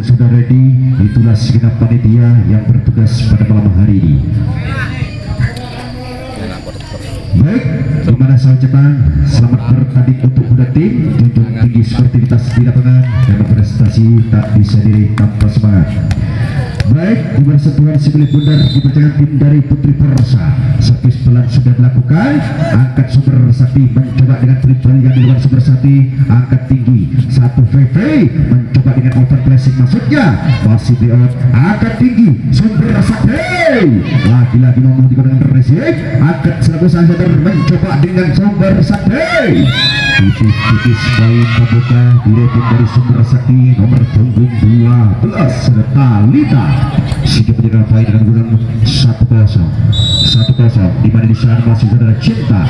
sudah ready. Itulah segenap panitia yang bertugas pada malam hari ini. Baik, gimana sang Jepang? Selamat bertanding untuk kuda tim. Junjung tinggi sportivitas di lapangan dan prestasi tak bisa diraih tanpa semangat. Baik, di bersentuhan si milik bundar dipercayakan tim dari Putri Persa. Servis pelan sudah dilakukan. Angkat sumber sakti mencoba dengan triple yang di luar sumber sakti. Angkat tinggi. Satu VV mencoba dengan over pressing masuknya. Masih di out. Angkat tinggi. Sumber sakti. Lagi-lagi ngomong digunakan resik. Angkat seratus center mencoba dengan sumber sakti. Tipis-tipis baik membuka direktif dari sumber sakti nomor punggung 12 Talita. Sehingga penjagaan poin dengan guna 1-0 di mana di sana masih saudara Cinta.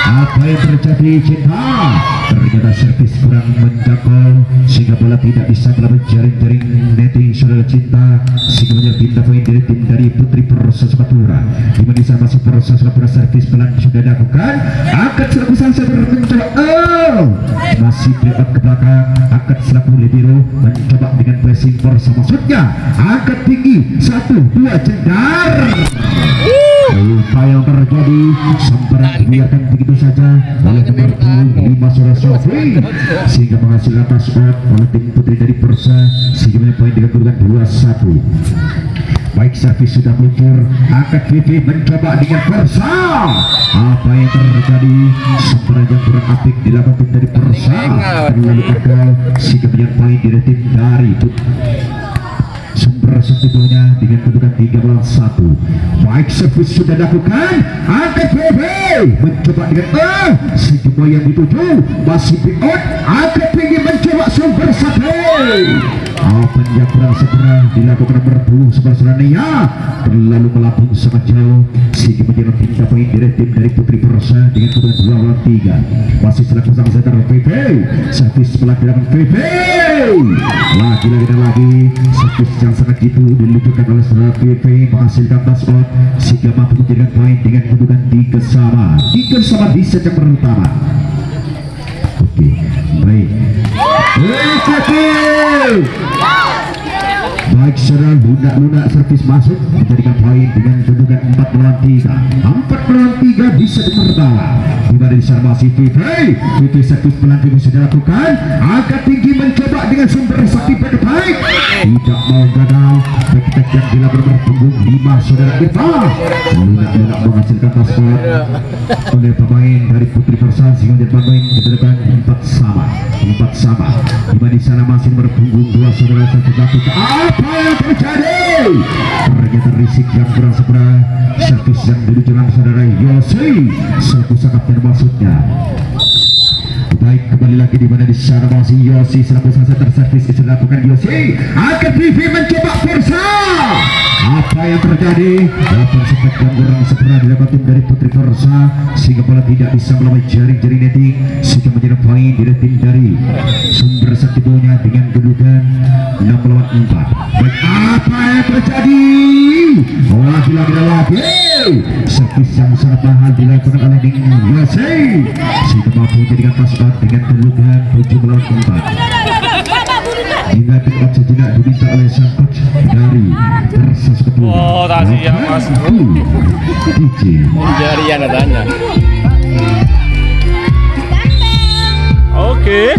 Apa yang terjadi Cinta? Ternyata servis kurang menjangkau sehingga bola tidak bisa melawan jaring-jaring netting saudara Cinta, sehingga menyerpindah poin dari tim dari Putri Persa Sumatera. Di mana di sana masih Persa Sumatera servis pelan sudah dilakukan. Angkat selaku sang saudara mencoba masih lewat ke belakang. Angkat selaku libero mencoba dengan pressing Persa maksudnya. Angkat tinggi 1-2 cedar. Apa yang terjadi? Sambaran dibiarkan begitu saja oleh nomor 5 saudara Sofi sehingga menghasilkan touch out oleh tim Putri dari Persa sehingga poin dengan kedudukan 2-1. Baik, servis sudah meluncur. Angkat Vivi mencoba dengan Persa. Apa yang terjadi? Sambaran yang kurang apik dilakukan tim dari Persa terlalu gagal sehingga menjadi poin dari tim dari sumber sebetulnya dengan kedudukan 3-1. Baik, servis sudah dilakukan. Angkat VV mencoba dengan sejumlah yang dituju masih pick out. Angkat tinggi mencoba sumber sate. Apa yang kurang segera dilakukan nomor 10 sebelah Surania terlalu melambung sangat jauh sehingga menjadi pindah poin dari tim dari Putri Persa dengan kedudukan 2-3. Masih selaku sang center VV. Servis pelan dilakukan VV. Lagi dan lagi servis yang sangat itu diluncurkan oleh saudara VV menghasilkan touch out sehingga mampu menjadikan poin dengan kedudukan 3-3 di set yang pertama. Oke, baik. Baik, saudara lunak servis masuk menjadikan poin dengan kedudukan 4-3 di set pertama. Di mana di sana masih VV servis pelan sudah dilakukan. Angkat tinggi mencoba dengan sumber sakti pada baik. Tidak mau gagal. Back yang dilakukan berpunggung 5 saudara Irfan. Lunak menghasilkan touch out oleh pemain dari Putri Persa sehingga menjadi pemain kedudukan 4 sama. Di mana di sana masih berpunggung 2 saudara satu. Apa yang terjadi? Ternyata risik yang kurang segera. Servis yang diluncurkan saudara Yosi selaku sang kapten maksudnya. Baik, kembali lagi di mana di sana masih Yosi selaku sang center servis dilakukan Yosi. Angkat Vivi mencoba Persa. Apa yang terjadi? 8 sepet yang kurang segera dilakukan tim dari Putri Persa sehingga bola tidak bisa melalui jaring-jaring netting sehingga menjadi poin dari tim dari sumber sakti punya dengan kedudukan 6-4. Baik, apa yang terjadi? Lagi servis yang sangat mahal dilakukan oleh Ning Yosi sehingga mampu menjadikan touch out dengan kedudukan 7-4. Hingga tempat sejenak diminta oleh sang coach dari Persa Sumatera. Oh, tadi ya Mas. DJ. Jari yang adanya. Oke.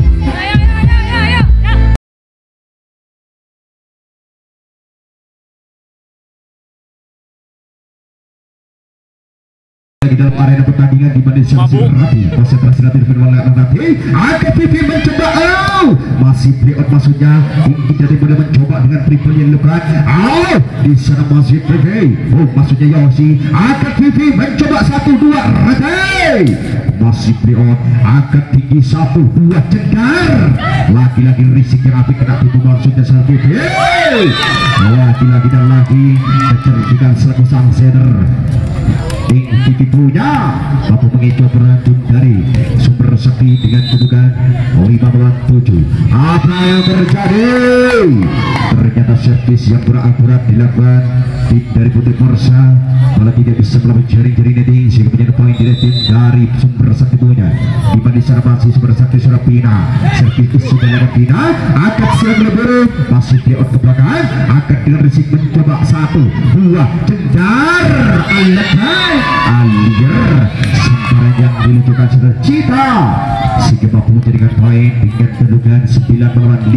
Di dalam arena pertandingan di mana Rapi konsentrasi Rapi angkat Vivi mencoba masih play out maksudnya tinggi dari bola mencoba dengan triple yang lebat di sana masih Vivi maksudnya Yosi. Angkat Vivi mencoba 1-2 Rapi masih play out. Angkat tinggi 1-2 cedar. Lagi-lagi risik yang api kena pintu maksudnya sang Vivi. Lagi dan lagi kecerdikan selaku sang center. Tinggi punya mampu mengecoh berlanjut dari Sumber Sakti dengan kedudukan 5-7. Apa yang terjadi? Ternyata servis yang kurang akurat dilakukan tim dari Putri Persa, malah tidak bisa melawan jaring-jaring netting sehingga menjadi poin dari tim dari Sumber Sakti punya. Di mana di sana masih Sumber Sakti Surapina, servis sudah lakukan Pina, akan siap berburu, masih di out ke belakang, akan dengan risik mencoba 1-2 cendar Alier sementara yang diluncurkan sudah Cita sehingga mampu menjadikan poin dengan kedudukan 9-5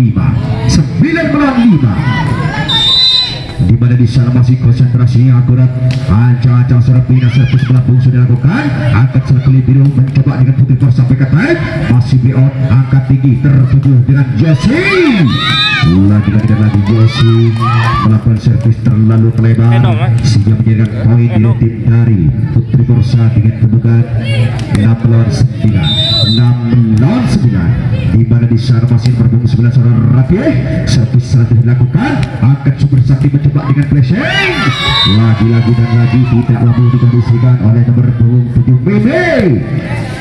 di mana di sana masih konsentrasi akurat. Ancang-ancang Surapina servis melambung sudah dilakukan, angkat sekali biru mencoba dengan Putri Persa sampai ke tarik, masih beyond angkat tinggi tertuju dengan Jesse. Lagi Jesse melakukan servis terlalu lebar sehingga menjadikan poin di tim dari Putri Persa dengan kedudukan 6-9 di mana di sana masih berbunyi 9 seorang Rapi servis selanjutnya dilakukan, angkat Sumber Sakti mencoba dengan flashing lagi dan lagi tidak lama dikondisikan oleh nomor 7 Meme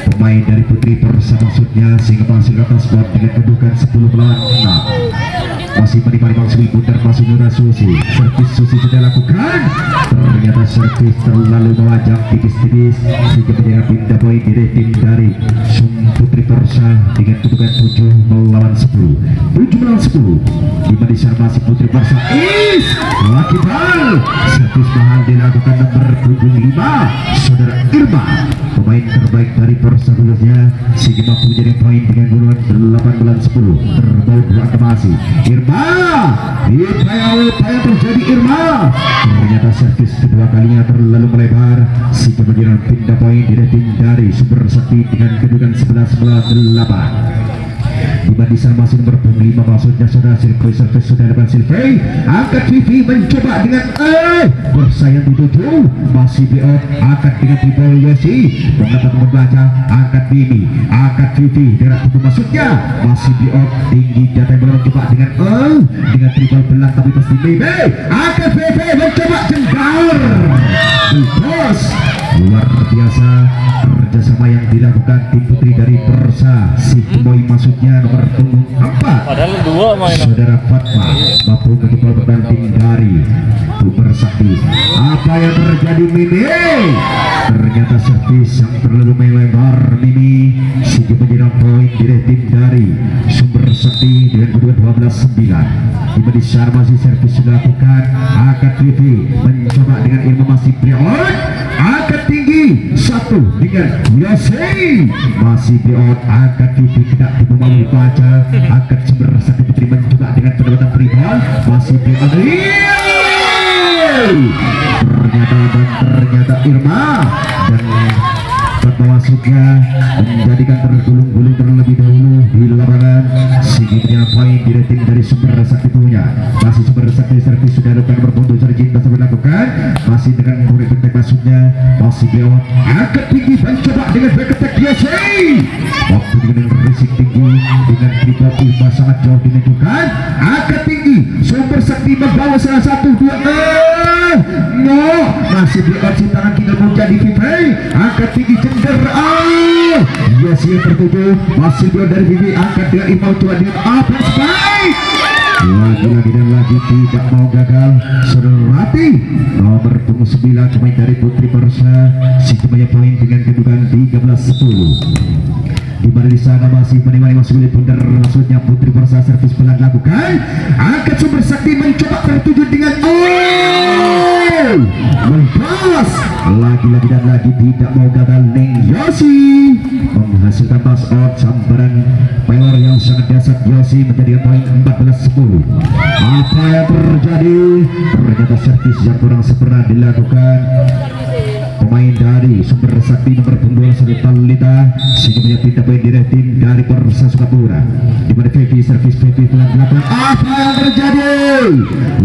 pemain dari Putri Persa maksudnya, sehingga menghasilkan skor dengan kedudukan 10-6. Masih menikmati maksud putar masuk Nura Susi, servis Susi sudah lakukan, ternyata servis terlalu melajang tipis-tipis sehingga menjadi pindah poin di tim dari Putri Persa dengan kedudukan 7-10 di mana di sana masih Putri Persa laki bal, servis mahal dilakukan nomor 75 saudara Irma, pemain terbaik dari Persa dulunya sehingga mampu menjadi poin dengan goluan 18-10 terbau 2 masih Irma, apa yang terjadi Irma? Ternyata servis kedua kalinya terlalu melebar sehingga menjadi pindah poin di tim dari Sumber Sakti dengan kedudukan 11-8. di mana di sana masih nomor 5 maksudnya saudara Silvei, servis sudah dapat Silvei, angkat Vivi mencoba dengan bersayang dituju, masih beyond angkat dengan triple Yesi, mendapat membaca angkat Mimi, angkat Vivi dengan tubuh maksudnya masih beyond tinggi jatah yang mencoba dengan triple belang tapi pasti Mimi, angkat Vivi mencoba jenggar bos. Luar biasa kerjasama yang dilakukan tim Putri dari Persa, si Boy maksudnya nomor 4 saudara Fatma mampu menjebol beban tim dari Sumber Sakti. Apa yang terjadi Mimi? Ternyata servis yang terlalu melebar Mimi sehingga menjadi poin di tim dari Sumber Sakti dengan kedudukan 12-9. di sana masih servis dilakukan, angkat Vivi mencoba dengan Irma masih beyond, angkat tinggi satu dengan Yosei masih beyond, angkat Vivi tidak mampu baca, angkat Sumber Sakti Putri mencoba dengan pendapatan tribal masih beyond, ternyata Irma dan masuknya menjadikan tergulung-gulung terlebih dahulu di lapangan sehingga poin di rating dari Sumber Sakti punya. Masih Sumber Sakti servis sudah lakukan berbentuk serjinta sampai lakukan masih dengan murid ketek masuknya masih beyond, angkat tinggi mencoba dengan back attack Yosei waktu dengan risik tinggi dengan triple Irma sangat jauh dimenjukkan, angkat tinggi Sumber Sakti membawa salah satu dua masih beyond si tangan kita menjadi Vivi, angkat tinggi Yes, yang tertuju masih beyond dari Vivi, angkat dengan Irma coba dengan apa spike lagi dan lagi tidak mau gagal saudara Rati nomor 9 pemain dari Putri Persa sehingga punya poin dengan kedudukan 13-10. di mana di sana masih menikmati masuk di pundar maksudnya Putri Persa servis pelan lakukan, angkat Sumber Sakti mencoba tertuju dengan membalas lagi dan lagi tidak mau gagal Neng Yosi menghasilkan pass out sambaran power yang sangat dasar Yosi menjadi poin 14-10. Apa yang terjadi? Ternyata servis yang kurang sempurna dilakukan pemain dari Sumber Sakti nomor 2 serta Lita sehingga menyebabkan poin di tim dari Persa Sukapura di mana Vivi servis Vivi pelan belakang. Apa yang terjadi?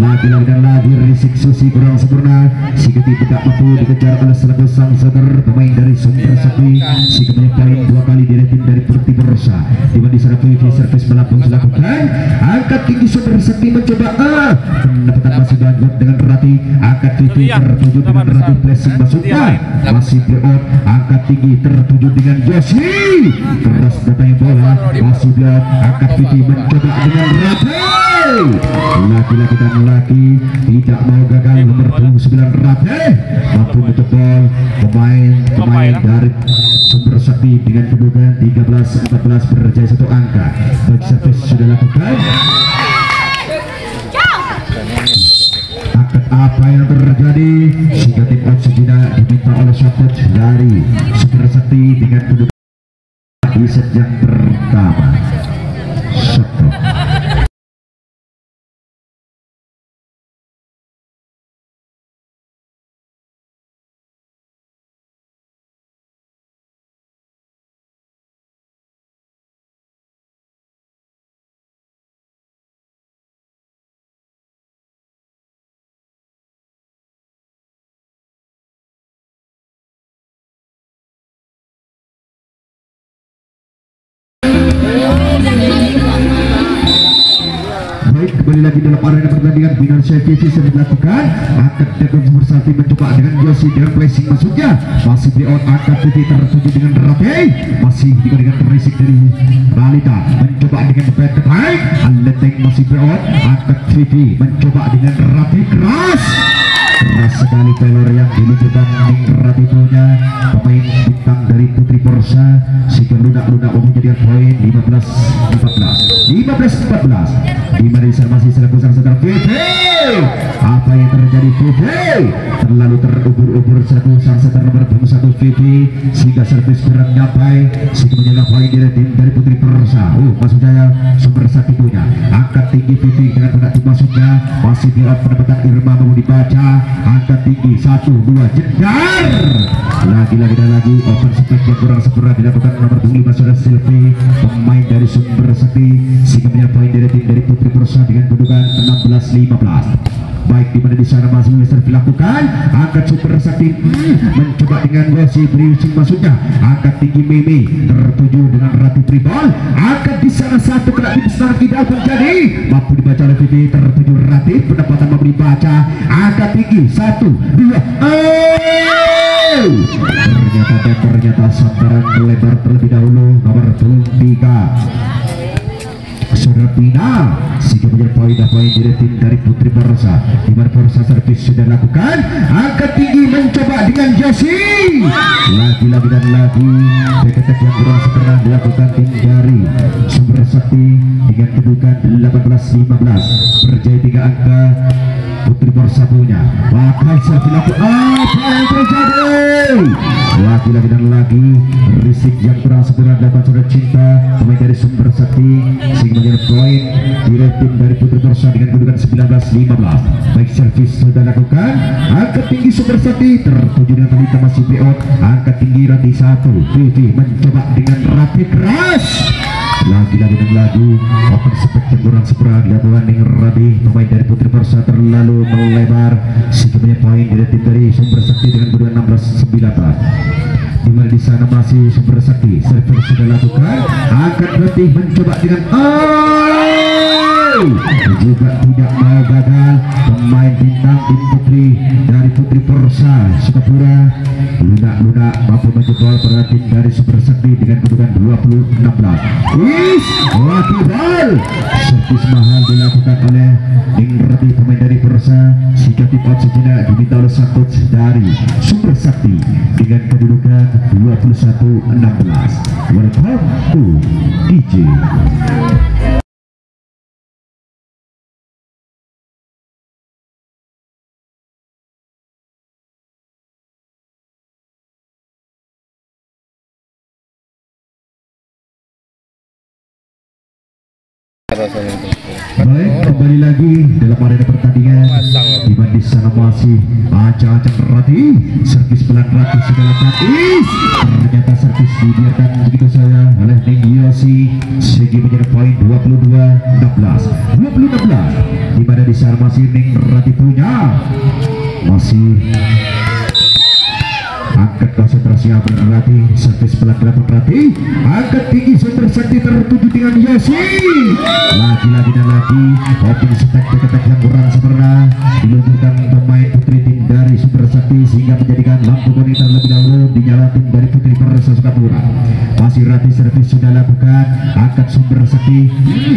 Lagi dan lagi risik Susi kurang sempurna sehingga tidak mampu dikejar oleh selaku sang saudara pemain dari Sumber Sakti sehingga menyebabkan 2 kali di tim dari Putri Persa di mana di sana Vivi servis melambung dilakukan, angkat tinggi Sumber Sakti mencoba pendapatan masih lanjut dengan Rati, angkat Vivi tertuju dengan Rati pressing masuknya masih Bleot angkat tinggi tertuju dengan Yosi, keras datangnya bola, masih Bleot angkat tinggi mencoba dengan Rafi, laki-laki dan laki tidak mau gagal. Nomor 29 Rafi mampu menjebol pemain dari Sumber Sakti dengan kedudukan 13-14 berjaya satu angka. Baik servis sudah lakukan. Angkat apa yang terjadi sehingga tim Oksijina diminta oleh shot dari Sumber Sakti dengan kedudukan di set yang pertama. Shot. Baik, kembali lagi dalam arena pertandingan final CVC sudah dilakukan. Angkat Dekon Sumber Sakti mencoba dengan Yosi dengan placing masuknya. Masih Bleot angkat Vivi tertuju dengan Rafi. Masih dengan risik dari Balita mencoba dengan band terbaik. Aleteng masih Bleot angkat Vivi mencoba dengan Rafi, keras sekali pelor yang diluncurkan Rafi punya pemain bintang dari Putri Porsa sehingga lunak-lunak menjadi poin 15-14 di mana masih selaku sang setar Vivi. Apa yang terjadi Vivi terlalu terubur-ubur selaku sang setar nomor 21 Vivi sehingga servis kurang nyampai sehingga menyelah poin dari Putri Porsa. Masuk Jaya Sumber Sakti punya angkat tinggi Vivi dengan pendapat masuknya. Masih Bleot pendapatan Irma mau dibaca, angkat tinggi 1-2 jedar lagi-lagi dan lagi open spek yang kurang sempurna dilakukan nomor 25 saudara Silvi pemain dari Sumber Sakti sehingga menyelah poin dari tim dari Putri Porsa dengan kedudukan 16-15. Baik, dimana di sana masih bisa dilakukan angkat Sumber Sakti mencoba dengan Yosi beri masuknya, angkat tinggi Mimi tertuju dengan Ratu Tribal, angkat di sana satu kena di besar tidak terjadi mampu dibaca oleh Vivi tertuju Rati pendapatan mampu dibaca, angkat tinggi 1-2 ternyata sambaran melebar terlebih dahulu nomor 23 Saudara Pina sehingga menjadi poin dari tim dari Putri Porsa di mana Porsa servis sudah lakukan, angkat tinggi mencoba dengan Yosi, lagi-lagi dan lagi deketek yang kurang sempurna dilakukan tim dari Sumber Sakti dengan kedudukan 18-15 berjaya 3 angka. Putri Porsa punya pakai servis lakukan, apa yang terjadi lagi-lagi dan lagi risik yang kurang sempurna dapat saudara Cinta pemain dari Sumber Sakti sehingga menjadi poin di tim dari Putri Porsa dengan kedudukan 19-15. Baik servis sudah lakukan, angkat tinggi Sumber Sakti tertuju dengan Talita masih Bleot, angkat tinggi Rati 1 Vivi mencoba dengan Rafi, keras lagi-lagi dan lagi open spek yang kurang sempurna dilakukan dengan Rabi pemain dari Putri Porsa terlalu melebar sehingga punya poin dari tim dari Sumber Sakti dengan kedudukan 16-19. Dimana di sana masih Sumber Sakti servis sudah lakukan, angkat Rati mencoba dengan juga tidak mau gagal pemain bintang tim Putri dari Putri Porsa Sukapura lunak-lunak mampu menjebol perhatian dari Sumber Sakti dengan kedudukan 20-16. Laki bal servis mahal dilakukan oleh Rati pemain dari Porsa sehingga tim Oksijina diminta oleh sangkut dari Sumber Sakti dengan kedudukan 21-16. Welcome to DJ. Baik, kembali lagi dalam arena pertandingan di mana di sana masih ancang-ancang Rati servis pelan Rati segala taktis ternyata servis dibiarkan begitu saja oleh Ning Yosi sehingga menjadi poin 22-16 di mana di sana masih Ning Rati punya masih angkat konsentrasi berarti servis pelan Rati, angkat tinggi Sumber Sakti tertuju dengan Yosi, lagi-lagi dan lagi open spek deketek yang kurang sempurna diluncurkan pemain putri tim dari Sumber Sakti sehingga menjadikan lampu kuning terlebih dahulu dinyala tim dari Putri Persa Sukapura. Masih Rati servis sudah lakukan, angkat sumber sakti,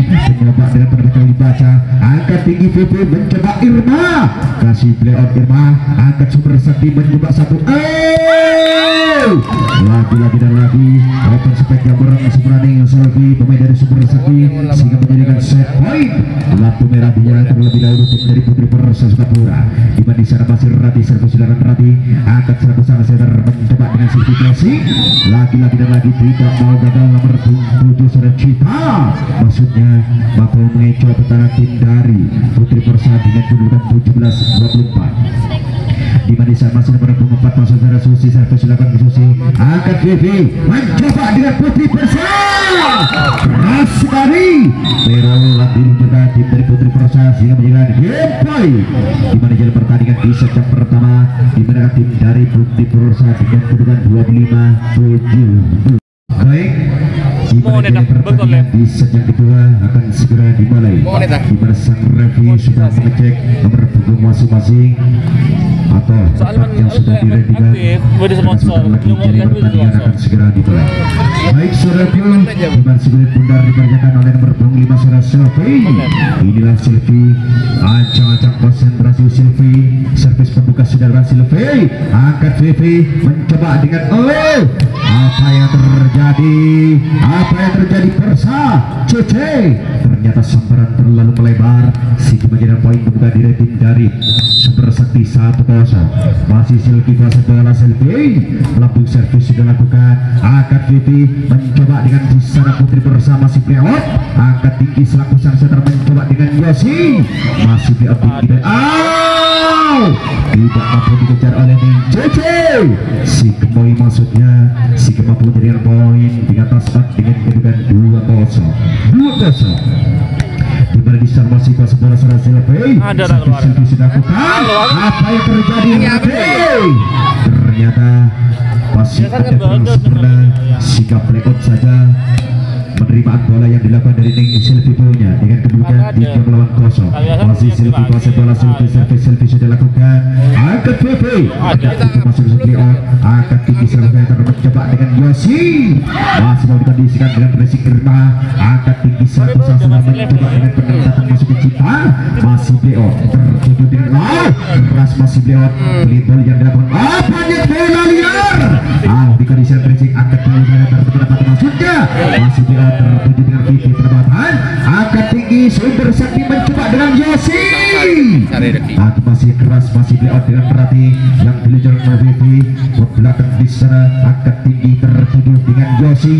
mencoba dengan pendekatan dibaca, angkat tinggi VP mencoba Irma, kasih play out Irma, angkat sumber sakti mencoba satu, lagi dan lagi open spek yang berang Subraning Selvi pemain dari sumber sakti sehingga menjadikan set point. Lampu merah dinyalakan terlebih dahulu tim dari Putri Persa Sukapura. Di mana di sana masih Rati servis sudah Rati, angkat servis sang center mencoba dengan sisi klasik, lagi dan lagi tidak mau gagal nomor 7 sudah Cita, maksudnya mampu mengecoh pertahanan tim dari Putri Persa dengan kedudukan 17-24. Di mana di sana masih nomor 4 masuk saudara Susi servis silakan Susi, angkat Vivi mencoba dengan Putri Persa, keras sekali merah diluncurkan tim dari Putri Persa sehingga menjadikan game point. Di mana jalan pertandingan di set yang pertama di mana tim dari Putri Persa dengan kedudukan 25-7. Baik, di mana jalan pertandingan di set yang kedua akan segera dimulai. Di mana sang referee sudah mengecek nomor punggung masing-masing atau tempat yang sudah diredikan. Lagi jadi pertandingan akan segera dimulai. Baik saudaraku, di mana sebelah pundar dikerjakan oleh nomor punggung 5 saudara Sylvie. Inilah Sylvie, ancang-ancang konsentrasi Sylvie, servis pembuka saudara Sylvie, angkat Vivi mencoba dengan apa yang terjadi Persa Cece, ternyata sambaran terlalu melebar sehingga menjadi poin pembuka dari tim dari Super Sakti 1-0. Masih Sylvie fase bola Sylvie, lambung servis sudah lakukan, angkat Vivi mencoba dengan di sana Putri Persa masih preot, angkat tinggi selaku sang setter mencoba dengan Yosi, masih preot tinggi dan tidak mampu dikejar oleh Ning Cece. Si Gemoy maksudnya si mampu menjadikan poin di atas dengan kedudukan 2-0. Di mana di sana masih kuasa bola saudara Sylvie, servis sudah lakukan, apa yang terjadi? Ternyata masih ada terlalu sempurna sikap blackout saja penerimaan bola yang dilakukan dari Ning Sylvie punya dengan kedudukan 3-0. Masih Sylvie kuasa bola servis sudah lakukan, angkat Vivi masuk Sylvie on, angkat tinggi servis mencoba dengan Yosi, masih mau dikondisikan dengan racing Irma, angkat tinggi servis mencoba dengan penempatan masuk ke Cita, masih Leo tertuju dengan keras, masih Leo pelibol yang dilakukan banyak bola liar, dikondisikan racing, angkat tinggi dengan penempatan maksudnya, masih Leo tertuju dengan Vivi penempatan, angkat tinggi sumber sakti mencoba dengan Yosi, masih keras, masih Leo dengan Rati yang diluncurkan oleh Vivi ke belakang di sana, angkat tinggi tertuju dengan Yosi,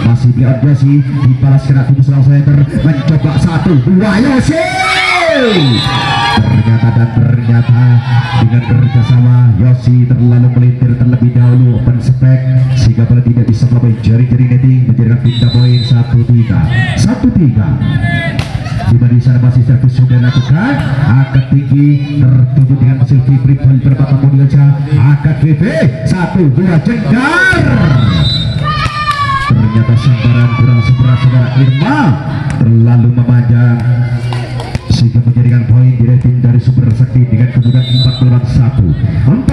masih Leo Yosi dibalas kena tubuh selang center mencoba 1-2 Yosi, ternyata dengan kerjasama Yosi terlalu melintir terlebih dahulu open spek sehingga bola tidak bisa melampaui jari-jari netting menjadikan pindah poin 1-3. Di sana masih servis sudah lakukan, angkat tinggi tertuju dengan Sylvie Pribon berbatang model angkat VV 1-2 jenggar, ternyata sambaran kurang sempurna saudara Irma terlalu memanjang sehingga menjadikan poin dari tim dari Super Sakti dengan kedudukan 41.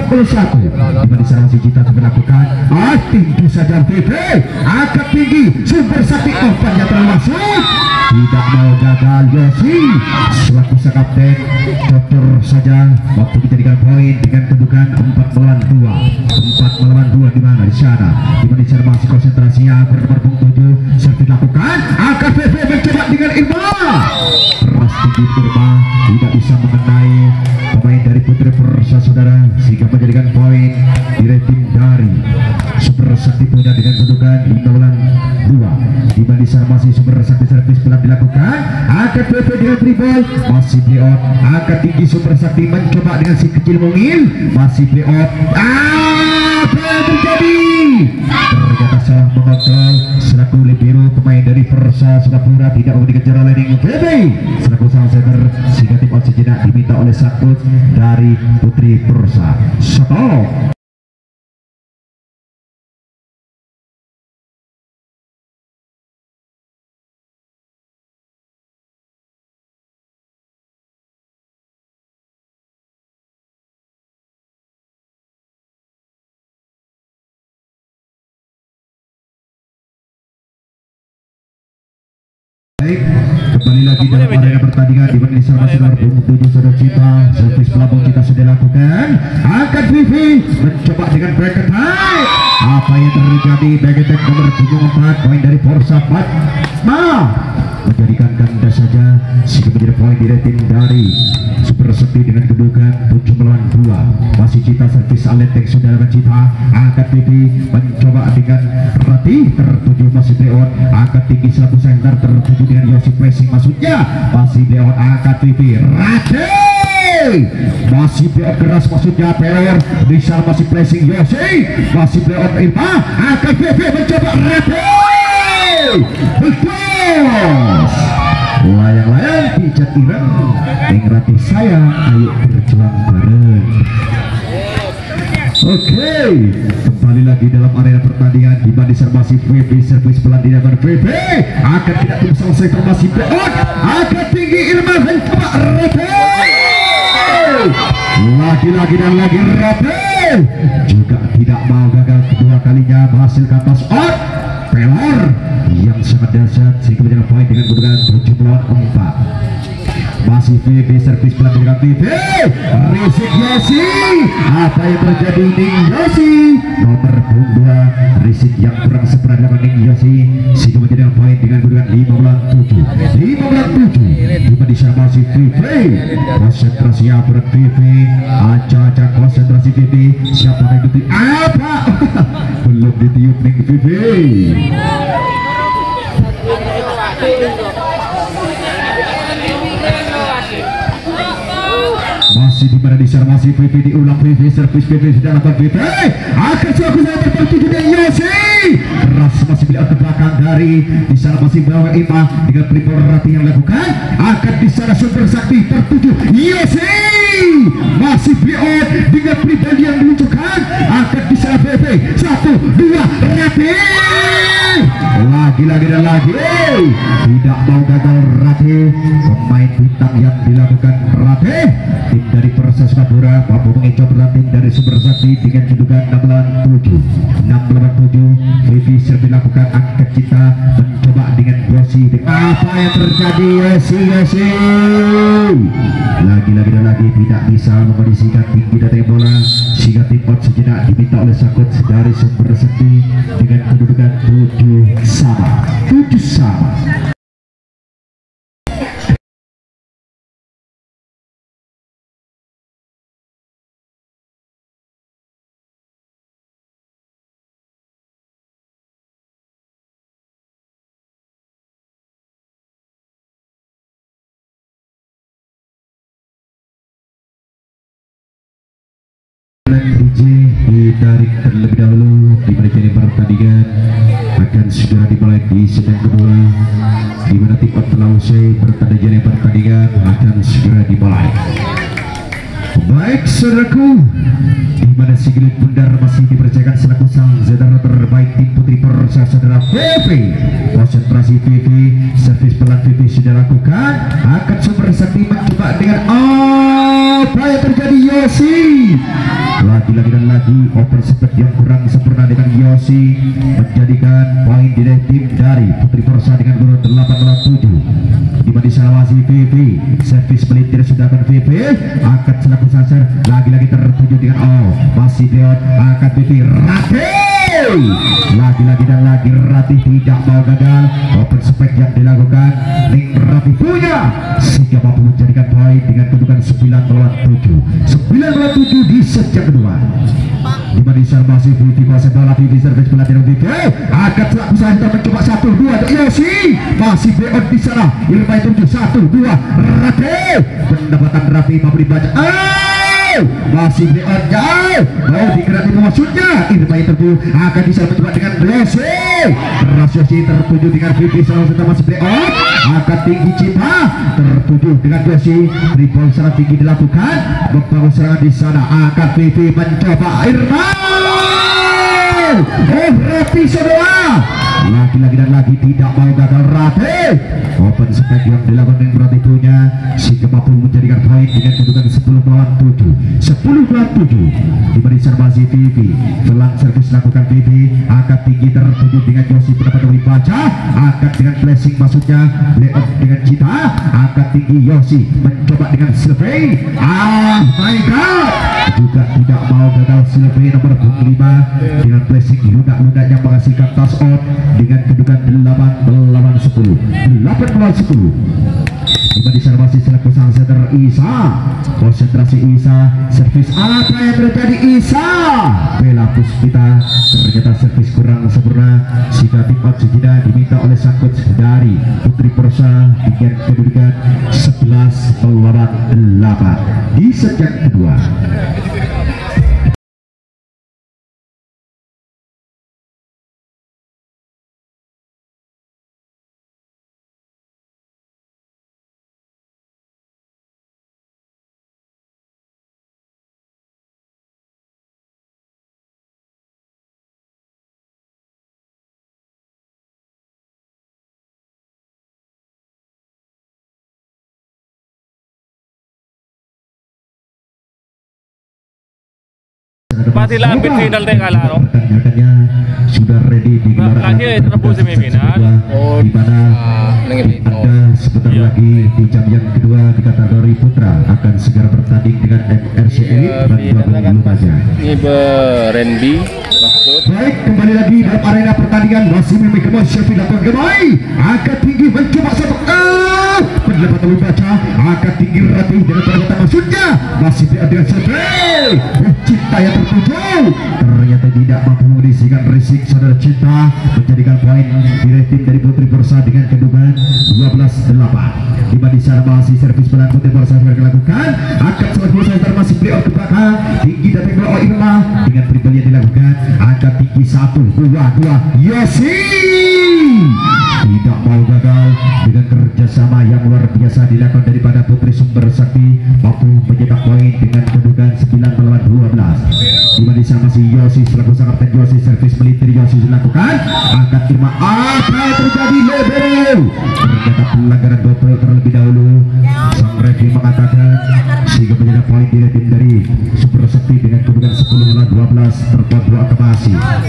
Di mana sana masih Cita sudah lakukan, tinggi saja VV, angkat tinggi Super Sakti, umpannya termasuk, tidak mau gagal Yosi selaku sang kapten, kotor saja waktu dijadikan poin dengan kedudukan 4-2. Di mana di sana masih konsentrasinya bernomor 7 servis lakukan, angkat VV mencoba dengan Irma, keras tinggi Irma tidak bisa mengenai pemain dari Putri Persa saudara sehingga menjadikan poin di tim dari Super Sakti punya dengan kedudukan 5-2. Di mana di sana masih Super Sakti servis belum dilakukan, angkat VV dengan dribble, masih play out, angkat tinggi Super Sakti mencoba dengan si kecil mungil, masih play out, apa yang terjadi? Ternyata salah mengontrol selaku libero pemain dari Persa Sukapura tidak mau dikejar oleh Ning VV selaku sang setter sehingga tim sejenak diminta oleh sang coach dari Putri Persa. Stop. Baik, kembali lagi dalam arena pertandingan di mana masih bertuju sudah Cita. Servis pelabung kita sudah lakukan. Angkat Vivi mencoba dengan bracket high. Apa yang terjadi? Bracket nomor 74 poin dari Forza Fatma menjadikan ganda saja sehingga menjadi poin dari tim dari Super Sakti dengan kedudukan 7 melawan 2. Masih Cita servis Aleteng sudah dengan Cita. Angkat Vivi mencoba dengan Rati tertuju masih Leon. Angkat tinggi selaku center tertuju dengan Yosi pressing maksudnya masih Leon. Angkat Vivi Rati masih Leon keras maksudnya Pelor bisa masih pressing Yosi masih Leon Irma. Angkat Vivi mencoba Rati layang-layang pijat ireng yang Rati sayang ayo berjuang bareng. Oke, kembali lagi dalam arena pertandingan di mana masih VP servis pelantikan VP akan tidak tunggu selesai formasi Beon akan tinggi Irma mencoba Rati lagi-lagi dan lagi Rati juga tidak mau gagal kedua kalinya berhasil ke atas out Pelor yang sangat dahsyat sehingga menjadi poin dengan kedudukan 7 melawan 4. Masih VP servis pelantikan VP Risik Yosi. Apa yang terjadi Ning Yosi nomor 2 Risik yang kurang seperadaban Ning Yosi sehingga menjadi poin dengan kedudukan 5 melawan 7. Di sana masih VP konsentrasi berat VP acak-acak konsentrasi VP siapa yang ditiup apa belum ditiup Ning VP. Masih di mana di sana masih VP diulang VP servis VP sudah lakukan VP akan selaku saya tertuju dengan Yosi keras masih beliau ke belakang dari di sana masih bawa Ima dengan pelipur Rati yang lakukan akan di sana Super Sakti tertuju Yosi masih beliau dengan pribadi yang diluncurkan akan di sana VP 1, 2 Rati lagi-lagi dan lagi tidak mau gagal Rati pemain bintang yang dilakukan Rati tim dari Perses Madura mampu mengecoh tim dari Super Sakti dengan kedudukan 6 melawan 7. Vivi servis dilakukan angkat Cita mencoba dengan Yosi. Apa yang terjadi Yosi lagi-lagi dan lagi tidak bisa mengkondisikan tinggi dari bola sehingga tim out sejenak diminta oleh Sakut dari Super Sakti dengan kedudukan 7 sama. DJ ditarik terlebih dahulu di mana jadi pertandingan akan segera dimulai di segmen kedua di mana tim telah usai pertandingan akan segera dimulai. Baik saudaraku, di mana si Gilit Bundar masih dipercayakan selaku sang zedar terbaik tim putri Persa saudara VV. Konsentrasi VV servis pelan VV sudah lakukan akan Super Sakti mencoba dengan apa yang terjadi Yosi lagi-lagi dan lagi open speed yang kurang sempurna dengan Yosi menjadikan poin di tim dari putri Persa dengan gol 8 melawan 7. Di mana di sana masih VV servis pelintir sudah akan VV akan selaku sasar lagi-lagi tertuju dengan masih Leon angkat VV Rati lagi-lagi dan lagi Rati tidak mau gagal open spek yang dilakukan Ning Rati punya sehingga mampu menjadikan poin dengan kedudukan 9 melawan 7 di set yang kedua. Di mana di sana masih Vivi kuasa bola Vivi servis pelatihan Vivi akan selaku saya mencoba 1, 2 Yosi masih Leon di sana Irma 7 1, 2 Rati pendapatan Rati mampu dibaca masih Leon jauh mau digerak itu maksudnya Irma tertuju akan bisa mencoba dengan Yosi Yosi tertuju dengan Vivi selalu serta masih Leon akan tinggi Cita tertuju dengan Yosi triple sangat tinggi dilakukan membangun serangan di sana akan Vivi mencoba Irma Rati semua lagi-lagi dan lagi tidak mau gagal. Rati open spek yang dilakukan dengan Rati punya sehingga mampu menjadikan poin dengan kedudukan 10-7 di barisan masih Vivi. Pelang servis lakukan Vivi, angkat tinggi tertuju dengan Yosi pendapat dari baca, angkat dengan blessing maksudnya layout dengan Cita, angkat tinggi Yosi mencoba dengan Sylvie. My God, juga tidak mau gagal Sylvie nomor 25 dengan blessing lunak-lunak yang menghasilkan toss out dengan kedudukan 8-10 di barisan masih selaku sang setter Isa. Konsentrasi Isa, servis apa yang terjadi Isa? Bella Puspita ternyata servis kurang sempurna sehingga tim out sejenak diminta oleh sang coach dari Putri Porsa dengan kedudukan 11-8 di set yang kedua. Pasti lampir final deh kalah no. Pertanyaannya sudah ready di gelaran rebus semifinal. di mana Anda sebentar lagi di jam yang kedua di kategori putra akan segera bertanding dengan MRC Elite dan 20 Lumajang. Ini Berendi Mahfud. Baik, kembali lagi dalam arena pertandingan masih memiliki Syafiq lakukan gemai angkat tinggi mencoba sepak pendapat membaca angkat tinggi Rati dengan perbuatan maksudnya masih dengan Syafiq Cinta yang tertuju ternyata tidak mampu mengisikan risik saudara Cinta menjadikan poin di rating dari Putri Porsa dengan kedudukan 12-8 di mana di sana masih servis pelan Putri Porsa dilakukan angkat sebagai center masih beliau ke belakang tinggi dari bola Irma dengan triple yang dilakukan angkat tinggi 1-2 Yosi tidak mau gagal dengan kerjasama yang luar biasa dilakukan daripada Putri Sumber Sakti mampu mencetak poin dengan kedudukan 9-12 di mana di sana masih Yosi selaku sang kapten Yosi servis melintir Yosi dilakukan angkat Irma apa yang terjadi Lebel ternyata pelanggaran double terlebih dahulu sang referee mengatakan sehingga menjadi poin di tim dari Super Sakti dengan kedudukan 10-12 terkuat 2 angka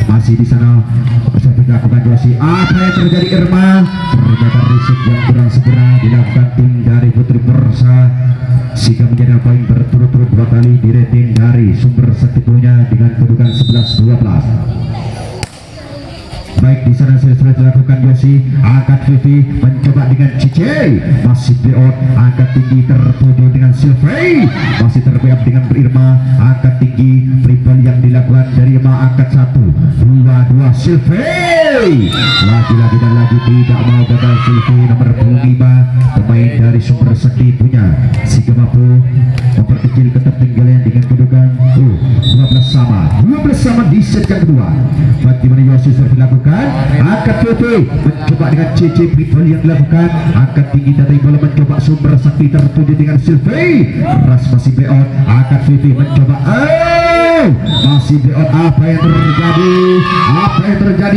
masih di sana servis dilakukan Yosi apa yang terjadi Irma ternyata risik yang kurang sempurna dilakukan tim dari Putri Porsa sehingga menjadi poin berturut-turut 2 kali di rating dari Sumber Sakti punya dengan kedudukan 11-12. Baik di sana sudah dilakukan Yosi angkat Vivi mencoba dengan Cice masih beot angkat tinggi tertuju dengan Sylvie masih terbeap dengan Irma angkat tinggi triple yang dilakukan dari Irma angkat 1-2 Sylvie lagi-lagi dan lagi tidak mau gagal Sylvie nomor 25 pemain dari Sumber Sakti punya sehingga mampu memperkecil ketertinggalan dengan kedudukan 12 sama di set yang kedua. Bagaimana Yosi sudah dilakukan angkat Vivi mencoba dengan CC triple yang dilakukan angkat tinggi dari bola mencoba Sumber Sakti tertuju dengan Sylvie ras masih beot angkat Vivi mencoba masih beot apa yang terjadi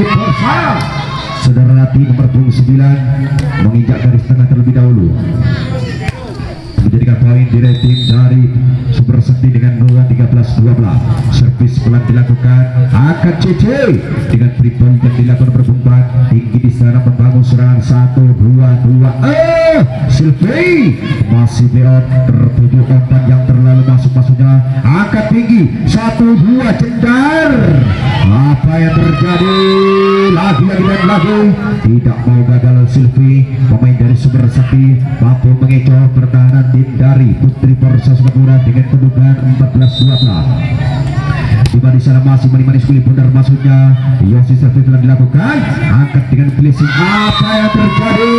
Porsa saudara Rati nomor 29 menginjak garis tengah terlebih dahulu menjadikan poin di rating dari Sumber Sakti dengan 13-12 servis pelan dilakukan angkat CC dengan triple yang dilakukan berempat tinggi di sana membangun serangan 1-2 Sylvie masih beot tertuju umpan yang terlalu masuknya angkat tinggi 1-2 Cendar apa yang terjadi lagi tidak mau gagal Sylvie pemain dari Sumber Sakti mampu mengecoh pertahanan tim dari Putri Porsa Sukapura dengan kedudukan 14-12 di mana di sana masih manis kulit bundar maksudnya Yosi servis telah dilakukan angkat dengan blessing apa yang terjadi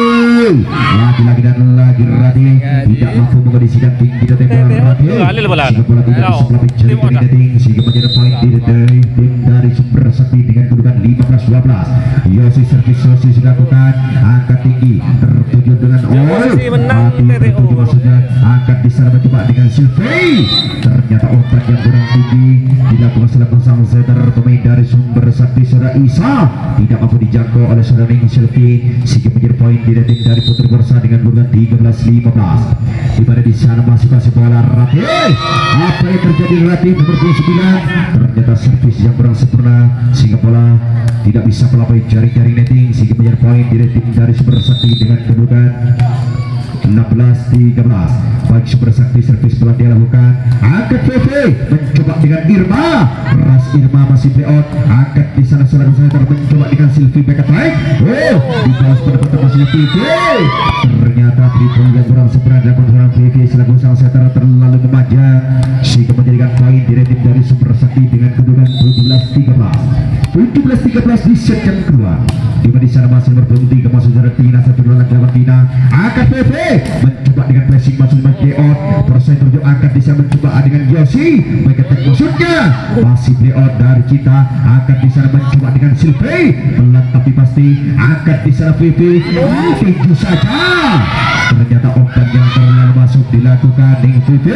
lagi dan lagi Rati tidak mampu mengondisikan tinggi dan tembakan Rati sehingga bola tidak bisa melapik jari dari netting sehingga menjadi poin di tim dari Sumber Sakti Sakti dengan kedudukan 15-12. Yosi servis Yosi dilakukan angkat tinggi tertuju dengan Yosi menang TTO. maksudnya angkat di sana mencoba dengan Silvi, ternyata umpan yang kurang tinggi dilakukan selaku sang setter pemain dari Sumber Sakti Saudara Isa tidak mampu dijangkau oleh Saudara Ning Silvi sehingga menjadi poin di rating dari Putri Borsa dengan kedudukan 13-15. di mana di sana masih kasih bola Rati. Apa yang terjadi Rati nomor 29, ternyata servis yang kurang sempurna sehingga bola tidak bisa melampaui jaring-jaring netting sehingga menjadi poin di rating dari Sumber Sakti dengan kedudukan 16-13. Baik Sumber Sakti servis pelan dia lakukan angkat VV mencoba dengan Irma, keras Irma masih play out angkat di sana selaku center mencoba dengan Silvi back attack. Dibalas pada pertemuan Silvi, ternyata triple yang kurang sempurna dilakukan seorang VV selaku sang center terlalu memanjang sehingga menjadikan poin di rating dari Sumber Sakti dengan kedudukan 17-13 di set yang kedua. Di mana di sana masih nomor 23 masuk dari Tina satu lawan lawan Tina angkat VV mencoba dengan pressing masuk play out proses terjun angkat di sana mencoba dengan Yosi baik attack maksudnya masih play out dari Cita angkat di sana mencoba dengan Silvi pelan tapi pasti angkat di sana VV tinju saja ternyata umpan yang terlalu masuk dilakukan dengan VV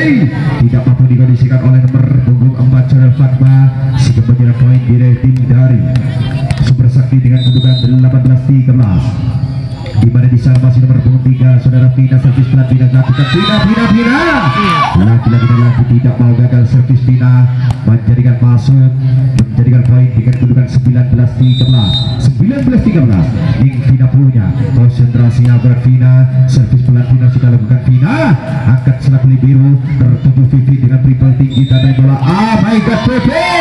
tidak mampu dikondisikan oleh nomor punggung 4 Saudara Fatma sehingga menjadi poin di rating dari Sumber Sakti dengan kedudukan 18-13. di mana di sana masih nomor 23 Saudara Vina servis pelan Vina lakukan Vina lagi tidak mau gagal servis Vina menjadikan masuk menjadikan poin dengan kedudukan 19-13 Ning Vina punya konsentrasinya berat Vina servis pelan Vina sudah lakukan Vina angkat selaku libero tertuju Vivi dengan triple tinggi tanda bola my god Vivi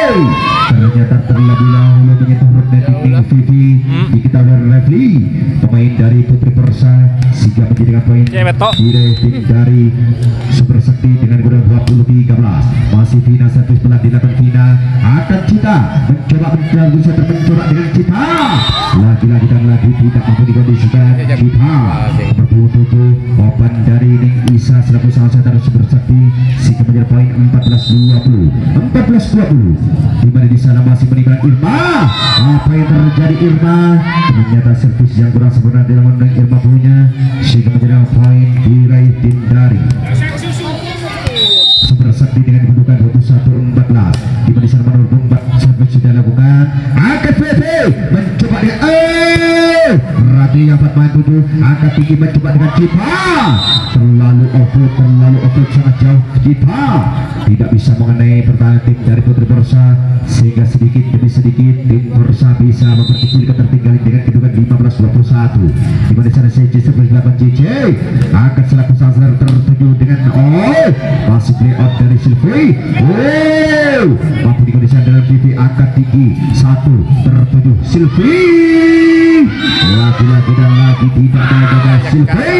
ternyata terlebih dahulu menyentuh netting Ning Vivi diketahui referee pemain dari Putri Borsa sehingga menjadikan poin di rating dari Sumber Sakti dengan kedudukan 20-13. Masih Vina servis pelan dilakukan Vina akan Cita mencoba mengganggu setter mencoba dengan Cita lagi-lagi dan lagi tidak mampu dikondisikan Cita nomor 27 open dari Ning Isa selaku salah setter Sumber Sakti sehingga menjadi poin 14-20 di mana di sana masih meninggalkan Irma. Apa yang terjadi Irma ternyata servis yang kurang sempurna dalam menang Irma punya sehingga menjadi poin di rating dari Sumber Sakti dengan kedudukan 21-14. di mana di sana menurut servis sudah lakukan angkat VV mencoba dengan Rati yang 4 main 7 angkat tinggi mencoba dengan Cipa terlalu offload sangat jauh Cipa tidak bisa mengenai pertahanan tim dari Putri Borsa sehingga sedikit demi sedikit tim Borsa bisa memperkecil ketertinggalan dengan kedudukan 15-21. di mana di sana CJ servis 8 JJ angkat selaku sasaran tertuju dengan masih play out dari Silvi mampu dikondisikan dalam TV angkat tinggi 1 tertuju Silvi lagi-lagi dan lagi tidak mau gagal Silvi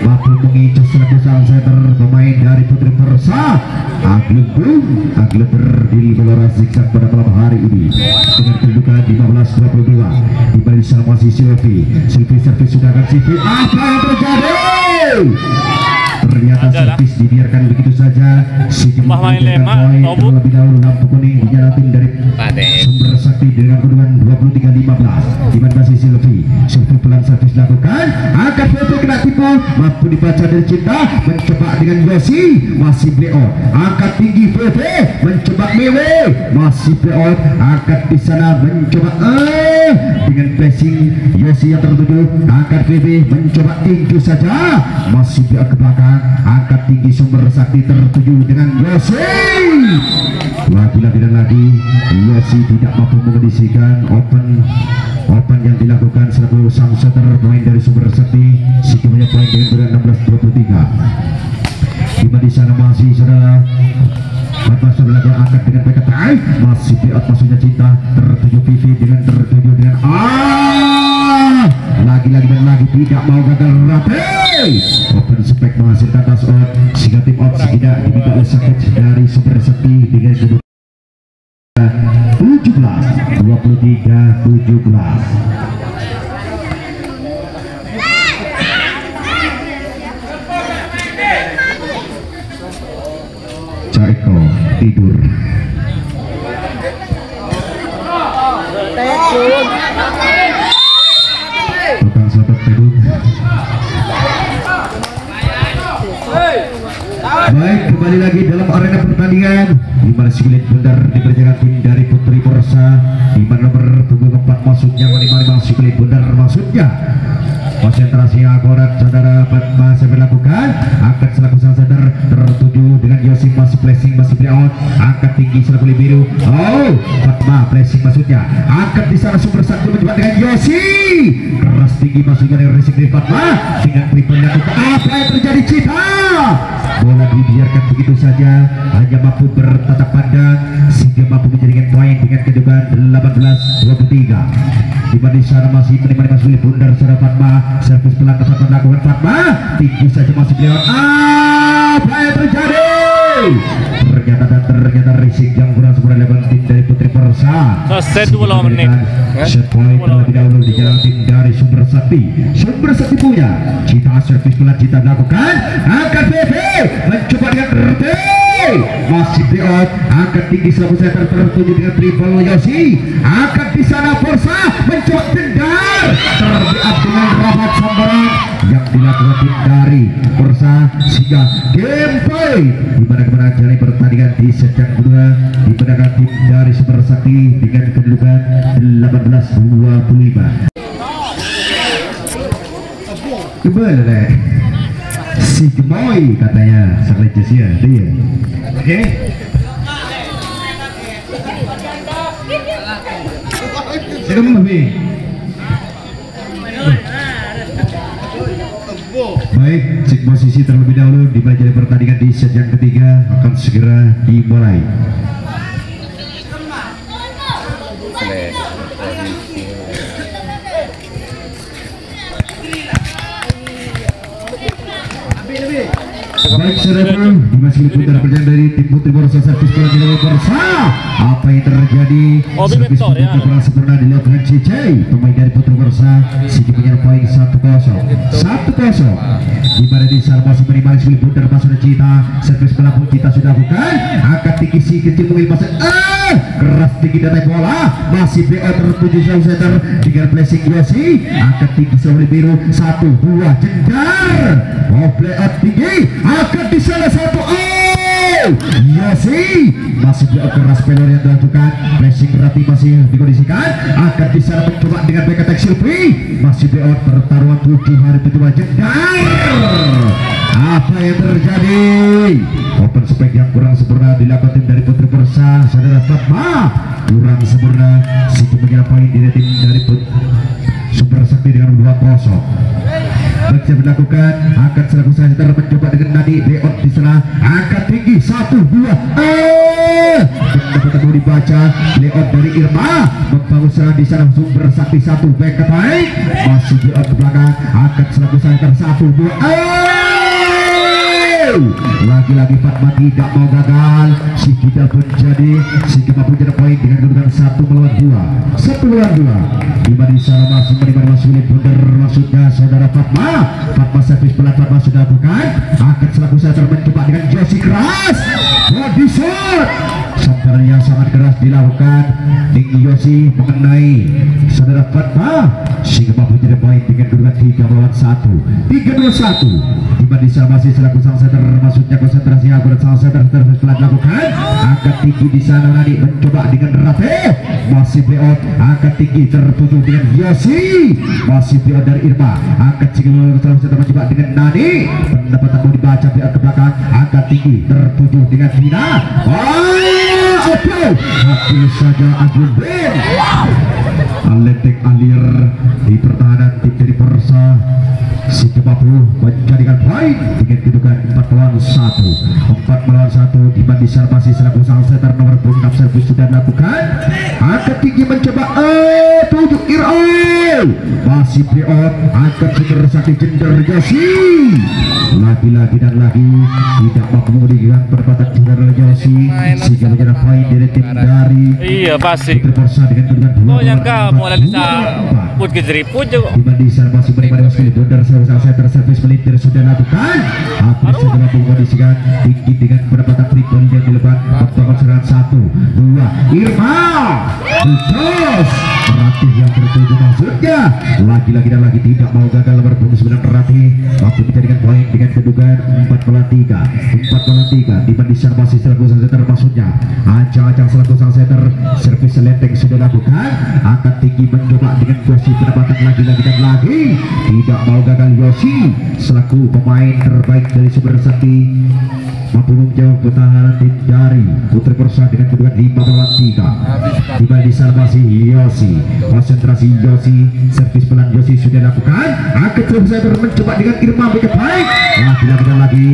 mampu mengincar selaku sang setter pemain dari Putri Borsa Aglem berdiri gelora zigzag pada malam hari ini dengan kedudukan 15-22. di mana di sana masih Silvi servis sudah akan Silvi apa yang terjadi ternyata servis dibiarkan begitu saja sehingga terlebih dahulu lampu kuning dinyalakan dari Sumber Sakti dengan kedudukan 23-15. di mana masih Silvi pelan servis lakukan angkat foto kena tipu mampu dibaca dari Cinta mencoba dengan Yosi masih play out angkat tinggi VV mencoba Mewe masih play out angkat di sana mencoba dengan pressing Yosi yang tertuju angkat VV mencoba tinju saja masih play out ke belakang angkat tinggi Sumber Sakti tertuju dengan Yosi lagi-lagi dan lagi Yosi tidak mampu mengondisikan open yang dilakukan selaku sang setter pemain dari Sumber Sakti sehingga poin dengan 16-23. di mana di sana masih Saudara Fatma lakukan angkat dengan PKTI masih di out masuknya Cinta tertuju Vivi dengan tertuju dengan lagi-lagi dan lagi tidak mau gagal Rati open spek menghasilkan touch out sehingga tim out tidak diminta oleh sakit dari Sumber Sakti dengan 17-23-17. Caiko tidur Tukang sobat pedut. Baik, kembali lagi dalam arena pertandingan di mana si kulit bundar diperjaga tim dari Putri Borsa, di mana nomor punggung 4 maksudnya minimal si kulit bundar maksudnya. Konsentrasi akurat saudara masih berlakukan. Angkat selaku sang center tertuju dengan Yosi, masih flashing, masih out. Angkat tinggi selaku biru. Oh, Fatma flashing maksudnya. Angkat di sana super sakti mencoba dengan Yosi. Keras tinggi masuknya dari racing dari Fatma dengan triple yang apa yang terjadi Cita? Bola dibiarkan begitu saja, hanya mampu bertatap pandang sehingga mampu menjadikan poin dengan kedudukan 18-23. Di mana di sana masih menikmati masuk bundar saudara Fatma. Servis pelan dapat melakukan Fatma, tinggi saja masih beliau. Apa yang terjadi? Ternyata risik yang kurang sempurna dilakukan tim dari Putri Borsa. Selesai 2 menit. Set point terlebih dahulu di jalan tim dari Sumber Sakti. Sumber Sakti punya Cita, servis pelan Cita melakukan. Angkat BB mencoba dengan RT. Masih out, angkat tinggi selaku center tertuju dengan triple Yosi. Angkat di sana Borsa mencoba tendar terbiak dengan rapat sambaran yang dilakukan tim dari Borsa sehingga game point di mana kemenangan jalani pertandingan di set yang kedua dimenangkan tim dari Sumber Sakti dengan kedudukan 18-25. Kembali si Gemoy katanya Sarle Jesia dia. Oke. Sekarang lebih. Baik, cek posisi terlebih dahulu di mana jadi pertandingan di set yang ketiga akan segera dimulai. Baik saudara, masih putar perjalanan dari tim Putri Borsa, servis bola di dalam Borsa. Apa yang terjadi? Servis bola kurang sempurna dilakukan CC pemain dari Putri Borsa. Sigi punya poin 1-0. Di mana di sana masih menerima si putar masuk Cita. Servis pelampung Cita sudah bukan. Angkat tinggi si kecil mungkin masuk. Keras tinggi datang bola. Masih BO tertuju jauh center dengan flashing Yosi. Angkat tinggi selalu biru 1-2 jendar. Oh play out tinggi. Angkat di sana 1-0. Yosi masih BO keras pelor yang dilakukan. Flashing berarti masih dikondisikan. Angkat di sana mencoba dengan back attack Silvi. Masih BO pertaruhan 7 hari 7 jendar. Apa yang terjadi? Open spek yang kurang sempurna dilakukan tim dari Putri Borsa. Saudara Fatma kurang sempurna. Situ mengira poin di tim dari Sumber Sakti dengan 2-0. Baca dilakukan, angkat selaku center mencoba dengan Nadi Beot di sana. Angkat tinggi 1-2. Dapat dibaca Beot dari Irma membangun serangan di sana. Sumber Sakti 1 back ke baik. Masih Beot ke belakang. Angkat selaku center 1-2. Lagi-lagi Fatma tidak mau gagal. Si kita pun jadi si kita pun jadi poin dengan kedudukan 1-2. Di mana di sana masih menerima sulit bundar maksudnya saudara Fatma. Fatma servis pelan Fatma sudah bukan. Angkat selaku center mencoba dengan Josi keras. Body shot. Sambaran yang sangat keras dilakukan tinggi Yosi mengenai saudara Fatma sehingga mampu jadi poin dengan kedudukan 3-1. Di mana di sana masih selaku sang center maksudnya konsentrasi akurat sang center terus pelan dilakukan. Angkat tinggi di sana Nadi mencoba dengan Rafe. Masih BO angkat tinggi tertuju dengan Yosi. Masih BO dari Irma. Angkat tinggi sang center mencoba dengan Nadi. Pendapatan mau dibaca BO ke belakang. Angkat tinggi tertuju dengan Vina. Hasil saja Agung Ben. Atletik alir di pertahanan tim dari Borsa. Si mampu menjadikan poin dengan kedudukan 4-1. Di mana di sana masih selaku sang center nomor 6 servis sudah dilakukan. Angkat tinggi mencoba 7 Iro. masih play on angkat Super Sakti Jender Yosi lagi-lagi dan lagi tidak mampu menggolkan perempatan Jender Yosi sehingga menjadi poin dari tim dari Iya pasti. Persa dengan kedudukan Oh yang kamu ada bisa put ke jeriput juga. Dimana masih menikmati wasit Bundar center servis melintir sudah lakukan hampir saja mampu mengkondisikan tinggi dengan pendapatan triple yang dilebat membangun serangan 1, 2 Irma terus Ratih yang bertujuh maksudnya lagi-lagi dan lagi tidak mau gagal nomor 29 Ratih mampu menjadikan poin dengan kedudukan 4-3 dimana masih selaku sang center maksudnya ancang-ancang selaku sang center servis lenteng sudah lakukan angkat tinggi mencoba dengan posisi pendapatan lagi-lagi dan lagi tidak mau gagal Yosi selaku pemain terbaik dari Super Sakti mampu menjawab pertahanan tim dari Putri Persa dengan kedudukan 5-3 di balik sana masih Yosi konsentrasi Yosi servis pelan Yosi sudah lakukan angkat selesai mencoba dengan Irma begitu baik lagi-lagi dan lagi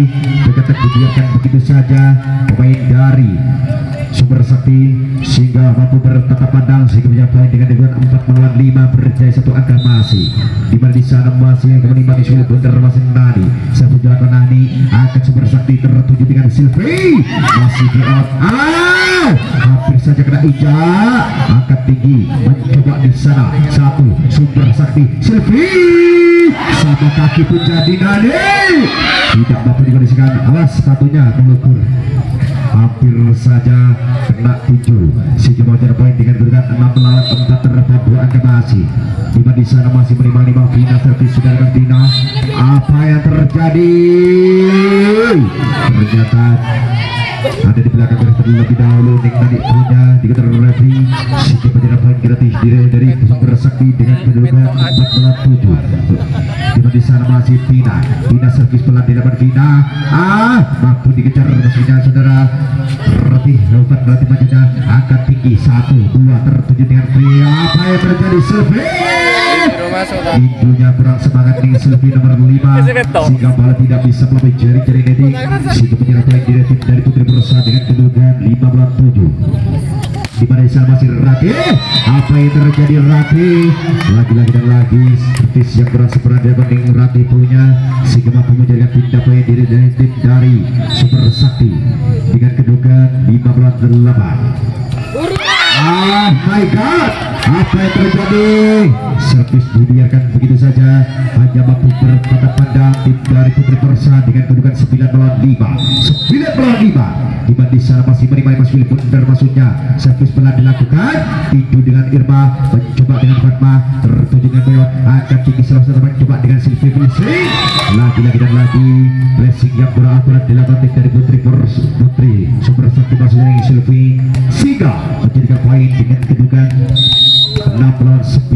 berkata dibiarkan begitu saja pemain dari Super Sakti sehingga mampu bertatap pandang sehingga mencapai dengan kedudukan 4-5 berjaya 1 angka masih di mana di sana masih yang menikmati sulit Bundar masih Nani servis jalan Nani angkat Super Sakti tertuju dengan Silvi masih di out hampir saja kena ijak angkat tinggi mencoba di sana 1 Super Sakti Silvi sama kaki pun jadi Nani tidak mampu dikondisikan alas sepatunya mengukur hampir saja kena 7 si Jemaah poin dengan kedudukan 6-4 terdapat 2 angka masih di mana di sana masih menimbang Vina servis sudah dengan Vina apa yang terjadi ternyata ada di belakang garis terlebih dahulu Nik tadi punya dikejar referee si Jemaah poin gratis dari Super Sakti dengan kedudukan 4-7 di mana di sana masih Vina servis pelan di depan Vina mampu dikejar maksudnya saudara Ratih majunya angkat tinggi 1-2 tertuju dengan Vina apa yang terjadi Silvi Ibunya kurang semangat nih Silvi nomor 5 sehingga bola tidak bisa melalui jari-jari netting sehingga penyerang poin direktif dari Putri Persa dengan kedudukan 15-7 di mana di sana masih Ratih apa yang terjadi Ratih lagi-lagi dan lagi seperti yang kurang sempurna dibanding Ratih punya sehingga mampu menjadikan pindah poin diri dari tim dari Super Sakti dengan kedudukan 15-8 my god apa yang terjadi servis dibiarkan begitu saja hanya mampu bertatap pandang tim dari Putri Persa dengan kedudukan 9-5 di mana di sana masih menikmati Mas Willy Bundar maksudnya servis pelan dilakukan tinju dengan Irma mencoba dengan Fatma tertuju dengan Beo angkat tinggi salah satu mencoba dengan Silvi Blessing lagi-lagi dan lagi Blessing yang kurang akurat dilakukan dari Putri Super Sakti maksudnya yang Silvi sehingga menjadikan poin dengan kedudukan 6-9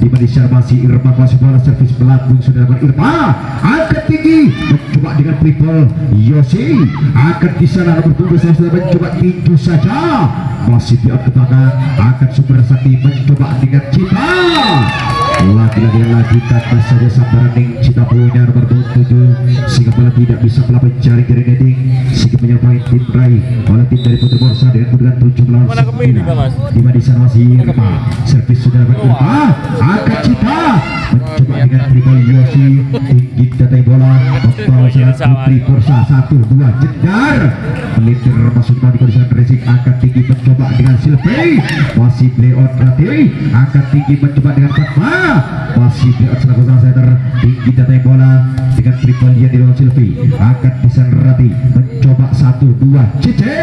di mana masih Irma masih bola servis melambung sudah dapat Irma angkat tinggi mencoba dengan triple Yosi angkat di sana nomor 2 sudah mencoba tinju saja masih di ke belakang angkat Super Sakti mencoba dengan Cita lagi kata saja Sambaran Cita punya nomor 7 sehingga bola tidak bisa melawan jari-jari netting sehingga menyampaikan tim raih oleh tim dari Putri Persa dengan kedudukan 7-9 di mana di sana masih Irma servis sudah dapat Irma angkat Cita mencoba dengan triple Yosi tinggi datai bola membawa Putri Persa 1-2 jedar melintir masuk di kondisi racing angkat tinggi mencoba dengan Silvi masih play on Ratih angkat tinggi mencoba dengan Fatma masih play on selaku sang center tinggi datai bola dengan triple yang dilakukan Silvi angkat di sana Ratih mencoba 1-2 Cice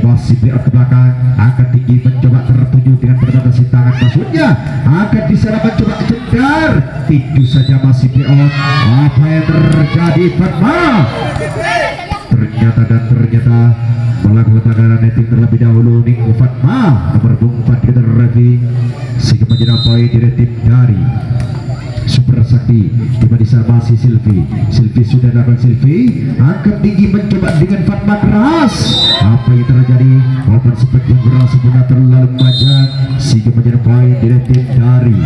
masih play on ke belakang angkat tinggi mencoba tertuju dengan pendekatan si tangan maksudnya angkat di sana mencoba jedar itu saja masih play on apa yang terjadi Fatma ternyata melakukan pelanggaran netting terlebih dahulu Ning Fatma nomor 4 kita review sehingga menjadi poin direktif dari Super Sakti di mana masih Silvi sudah dapat Silvi angkat tinggi mencoba dengan Fatma keras apa yang terjadi walaupun sempat bergerak sebenarnya terlalu panjang sehingga menjadi poin direktif dari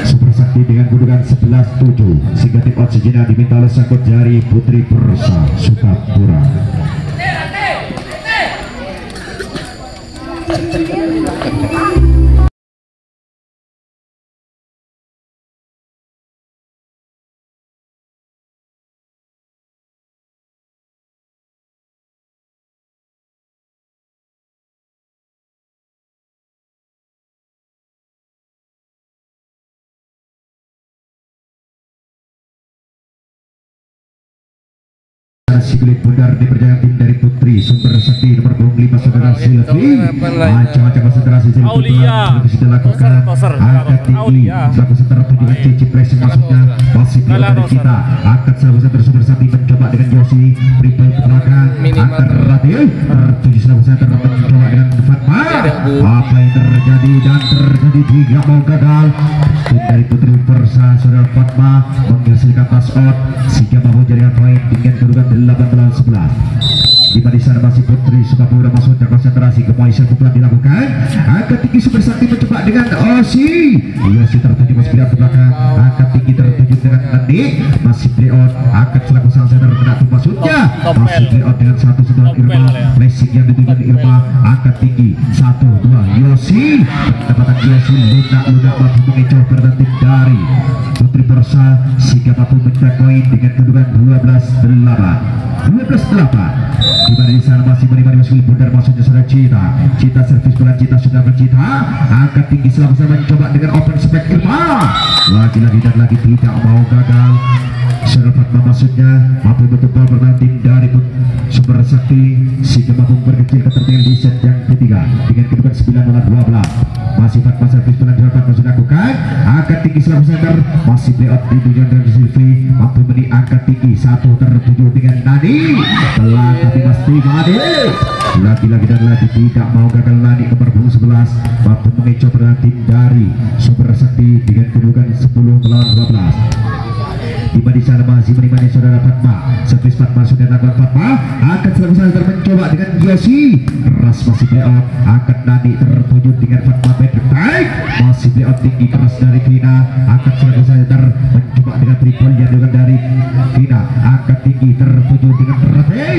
Super Sakti dengan kedudukan 11-7 sehingga tim out sejenak diminta oleh sangkut jari Putri Persa Sukapura. si kulit pundar di perjalanan tim dari Putri Sumber Sakti nomor 25 saudara Silvi. Macam-macam konsentrasi Silvi Aulia. sudah lakukan Toser. angkat tinggi Aulia. selaku setelah tujuan cici pressing masuknya masih di dari kita angkat selaku setelah Sumber Sakti mencoba dengan Yosi triple ke belakang angkat Ratil tertuju selaku setelah mencoba dengan Fatma. Apa yang terjadi dan terjadi tidak mau gagal tim dari Putri Persa saudara Fatma menghasilkan pass out sehingga mampu jaringan poin dengan kedudukan 18-11. di sana masih Putri Sukapura masuk dan konsentrasi kemudian pukulan dilakukan angkat tinggi Super Sakti mencoba dengan Osi tertuju masih ke belakang angkat tinggi tertuju dengan Nandi masih play out angkat selaku sang center kena maksudnya masih play out dengan satu sentuhan Irma flashing yang ditujukan Irma angkat tinggi 1-2 Yosi pendapatan Yosi lunak mampu mengecoh berganti dari Putri Persa sehingga mampu mencetak poin dengan kedudukan 12-8 di mana di sana masih menikmati masuk bundar masuknya sudah Cita servis bola Cita sudah bercita angkat tinggi selama mencoba dengan open spek Irma lagi-lagi dan lagi tidak mau gagal sudah Fatma maksudnya mampu betul berganti dari Sumber Sakti sehingga mampu berkecil ketertinggalan di set yang ketiga dengan kedudukan 9-12 masih Fatma servis bola Fatma sudah lakukan angkat tinggi selama center masih playout di tujuan dari Silvi mampu angkat tinggi satu tertuju dengan Nani telah tapi pasti Made lagi-lagi dan lagi tidak mau gagal Nani nomor 11 mampu mengecoh berganti dari Sumber Sakti dengan kedudukan 10-12 di sana masih menikmati saudara Fatma servis Fatma sudah lakukan Fatma akan selalu mencoba dengan Yosi keras masih play out angkat Nani tertuju dengan Fatma baik masih play out tinggi keras dari Vina angkat selalu mencoba dengan triple yang dilakukan dari Vina angkat tinggi tertuju dengan Rati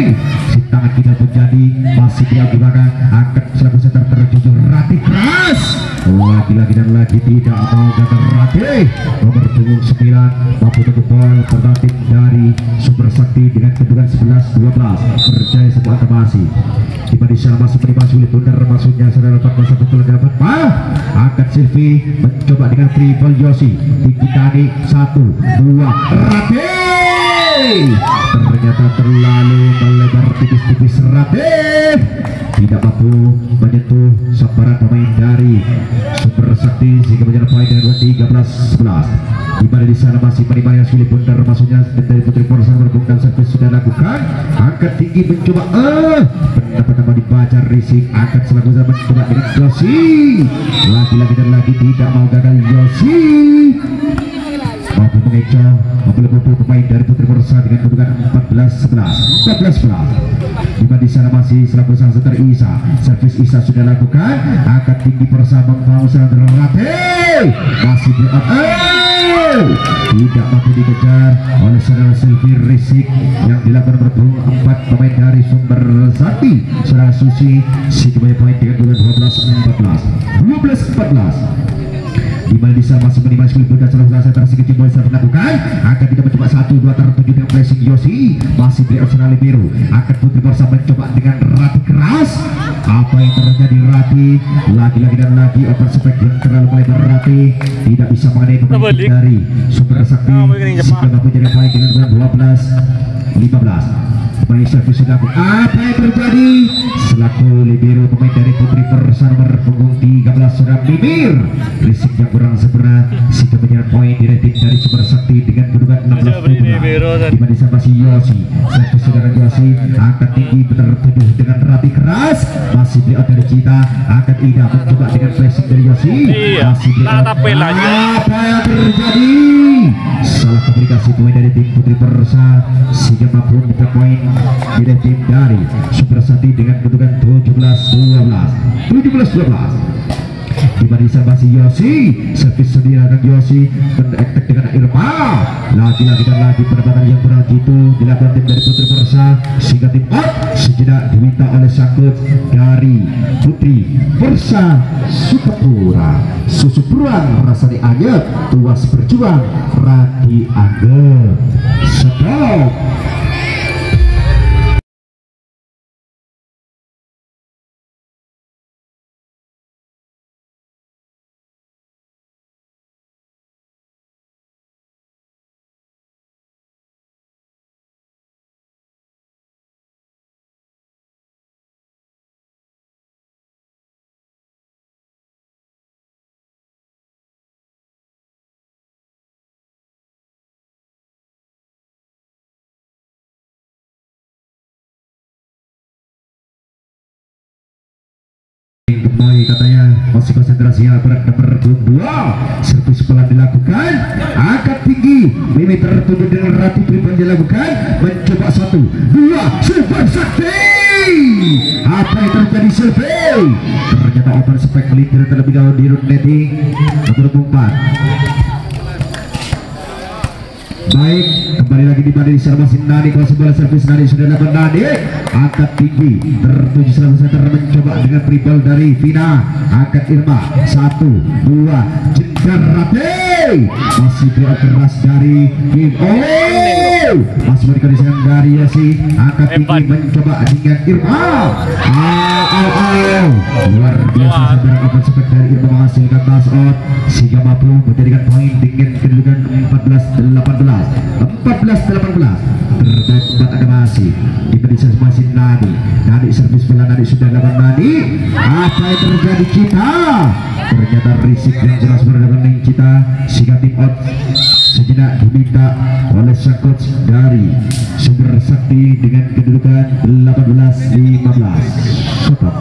si tangan tidak menjadi masih play out di belakang angkat selalu tertuju Rati keras lagi-lagi dan lagi tidak mau gagal Rati nomor 9 mampu untuk bola berganti dari Sumber Sakti dengan kedudukan 11-12 percaya sebuah aklamasi di sana masih menerima sulit bundar masuknya saudara Fatma satu pelan Fatma angkat Silvi mencoba dengan triple Yosi tinggi Tani 1-2 Rati ternyata terlalu melebar tipis-tipis Rati tidak mampu menyentuh sabaran pemain dari Sumber Sakti sehingga menjadi poin dengan 13-11 di mana di sana masih menerima sulit bundar masuknya dari Putri Persa berbundan servis sudah lakukan angkat tinggi mencoba pendapatan dibaca risik angkat selaku zaman mencoba dengan Yosi lagi-lagi dan lagi tidak mau gagal Yosi mampu mengecoh mampu lebih pemain dari Putri Persa dengan kedudukan 14-11 di mana di sana masih selaku sang setter Isa servis Isa sudah lakukan angkat tinggi Persa membangun serang Rati masih tidak mampu dikejar oleh saudara Silvi Risik yang dilakukan bertemu 4 pemain dari Sumber Sakti saudara Susi si kembali poin dengan kedudukan 12-14 di mana bisa masih menerima skill bunda salah satu terasi kecil boleh saya lakukan akan tidak mencoba 1-2 tertuju dengan pressing Yosi masih beli opsional biru akan Putri Persa mencoba dengan Rati keras apa yang terjadi Rati lagi-lagi dan lagi open spek yang terlalu melebar Rati tidak bisa mengenai pemain dari Sumber Sakti sehingga mampu jadi poin dengan 12-15 pemain servis sudah apa yang terjadi selaku libero pemain dari Putri Persa nomor punggung 13 sudah Mimir Risik yang kurang sempurna sehingga menyerang poin direktif dari Sumber Sakti dengan kedudukan 16-17 di mana masih Yosi servis saudara Yosi angkat tinggi tertuju dengan Rati keras masih beli dari Cita angkat Ida mencoba dengan flashing dari Yosi masih beli apa yang terjadi salah komunikasi pemain dari tim Putri Persa sehingga mampu mencetak poin direktif dari Sumber Sakti dengan kedudukan 17-12 di mana masih Yosi servis sendiri dengan Yosi berektek dengan Irma lagi-lagi dan lagi pendapatan yang kurang gitu dilakukan tim dari Putri Persa sehingga tim out sejenak diminta oleh sangkut dari Putri Persa Sukapura susu beruang rasa dianggap tuas berjuang radi anggap stop. masih konsentrasi yang berat nomor 22. Servis pelan dilakukan, angkat tinggi Mimi tertuju dengan Rati Pribon dilakukan, mencoba 1, 2, super sakti. Apa yang terjadi survei? Ternyata open spek melintir terlebih dahulu di root netting nomor 4. Baik, kembali lagi di Badi masih Nadi, kelas bola servis Nadi sudah dapat Nadi, angkat tinggi tertuju selalu center, mencoba dengan dribble dari Vina, angkat Irma 1, 2, jegar Rati, masih doa keras dari Kim, masih mau dikondisikan dari Yosi, angkat tinggi mencoba dengan Irma, luar biasa sebenarnya open spek dari Irma menghasilkan pass out sehingga mampu menjadikan poin dengan kedudukan 14-18 terbaik buat animasi di pedisas masih Nadi servis bola Nadi sudah dapat Nadi. Apa yang terjadi kita? Ternyata risik yang jelas berhadapan kita sehingga tim out sejenak diminta oleh sang coach dari Sumber Sakti dengan kedudukan 18-15. Stop.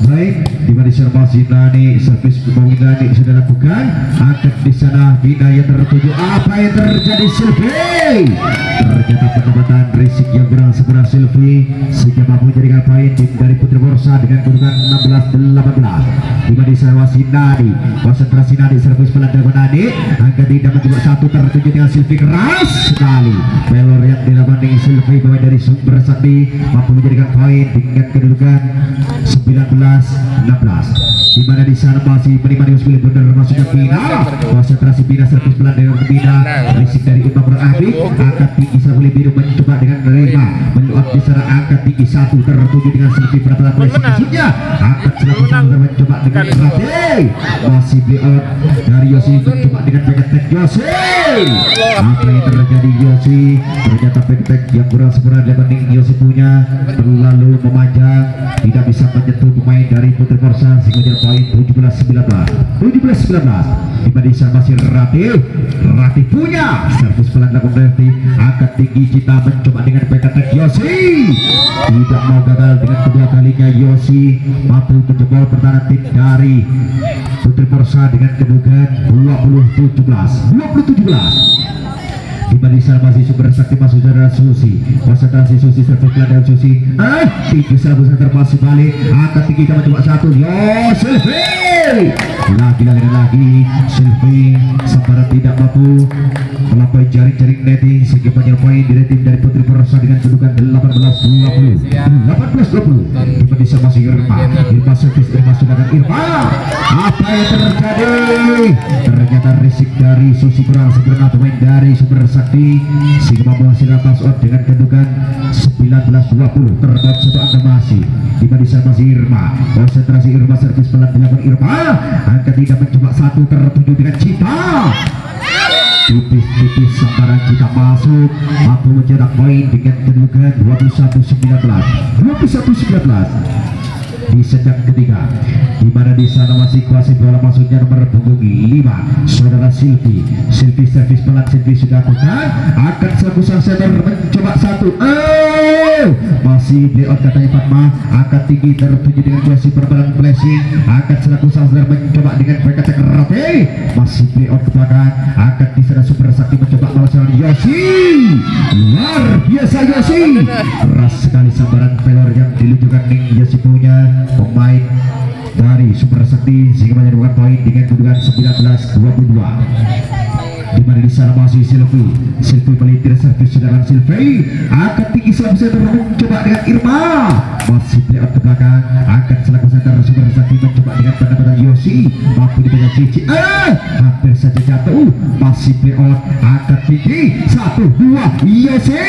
Baik, di mana sermasi Nani servis Nani sudah lakukan, angkat di sana Vina yang tertuju. Apa yang terjadi Silvi? Ternyata penempatan risik yang berhasil Silvi sehingga mampu menjadikan poin tim dari Putri Borsa dengan kedudukan 16-18. Di mana sermasi Nani, konsentrasi Nani servis pelan Nani, angkat di dalam juga 1 tertuju dengan Silvi keras sekali. Pelor yang dilakukan dengan Silvi pemain dari Sumber Sakti mampu menjadikan poin dengan kedudukan 19-16. Di mana di sana masih menikmati Usmil benar masuknya Pina, konsentrasi Pina servis pelan dengan Pina, risik dari Imam Berahdi, angkat tinggi Sabuli Biru mencoba dengan Rema, meluap di sana angkat tinggi 1 tertuju dengan Silvi peraturan polisi maksudnya, angkat selaku Sandra mencoba dengan Rati, masih beli-out dari Yosi mencoba dengan peketek Yosi. Apa yang terjadi Yosi? Ternyata peketek yang kurang sempurna dibanding Yosi punya, terlalu memanjang, tidak bisa menyentuh pemain dari Putri Borsa sehingga poin 17-19. Di barisan masih Rati punya servis pelan lakukan Rati, angkat tinggi kita mencoba dengan peketek Yosi, tidak mau gagal dengan kedua kalinya Yosi mampu menjebol pertahanan tim dari Putri Borsa dengan kedudukan 20-17. Di barisan masih Sumber Sakti masuk saudara Susi, konsentrasi Susi servis pelan dengan Susi, tinggi selalu center masih balik, angkat tinggi kita mencoba 1, Silvi lagi Silvi sampai tidak mampu melampaui jaring-jaring netting sehingga banyak poin di rating dari Putri Borsa dengan kedudukan 18-20. Di barisan masih Irma servis Irma sudah dengan Irma. Apa yang terjadi? Ternyata risik dari Susi kurang sempurna pemain dari Sumber Sakti sehingga menghasilkan pass out dengan kedudukan 19-20. Terdapat satu angka masih di barisan masih Irma, konsentrasi Irma servis pelan dilakukan Irma, angkat tidak mencoba 1 tertuju dengan Cita, tipis sekarang Cita masuk mampu mencetak poin dengan kedudukan 21-19 di sejak ketiga, di mana di sana masih kuasai bola masuknya nomor punggung 5 saudara Silvi servis pelan Silvi sudah lakukan, akan selaku sang center mencoba 1, masih layout katanya Fatma, angkat tinggi tertuju dengan kuasi perbalan flashing, akan selaku sang center mencoba dengan peketek Rati, masih layout ke belakang, angkat di sana Super Sakti mencoba melawan Yosi, luar biasa Yosi, keras sekali sambaran pelor yang diluncurkan Yosi punya pemain dari Super Sakti sehingga menyebabkan poin dengan kedudukan 19-22. Di mana di sana masih Silvi pelintir servis sedangkan Silvi angkat tinggi selaku center mencoba dengan Irma, masih playout ke belakang, angkat selaku center Super Sakti mencoba dengan dengan pendapatan Yosi, mampu dipegang Cici, hampir saja jatuh, masih play out, angkat tinggi, 1-2, Yosi,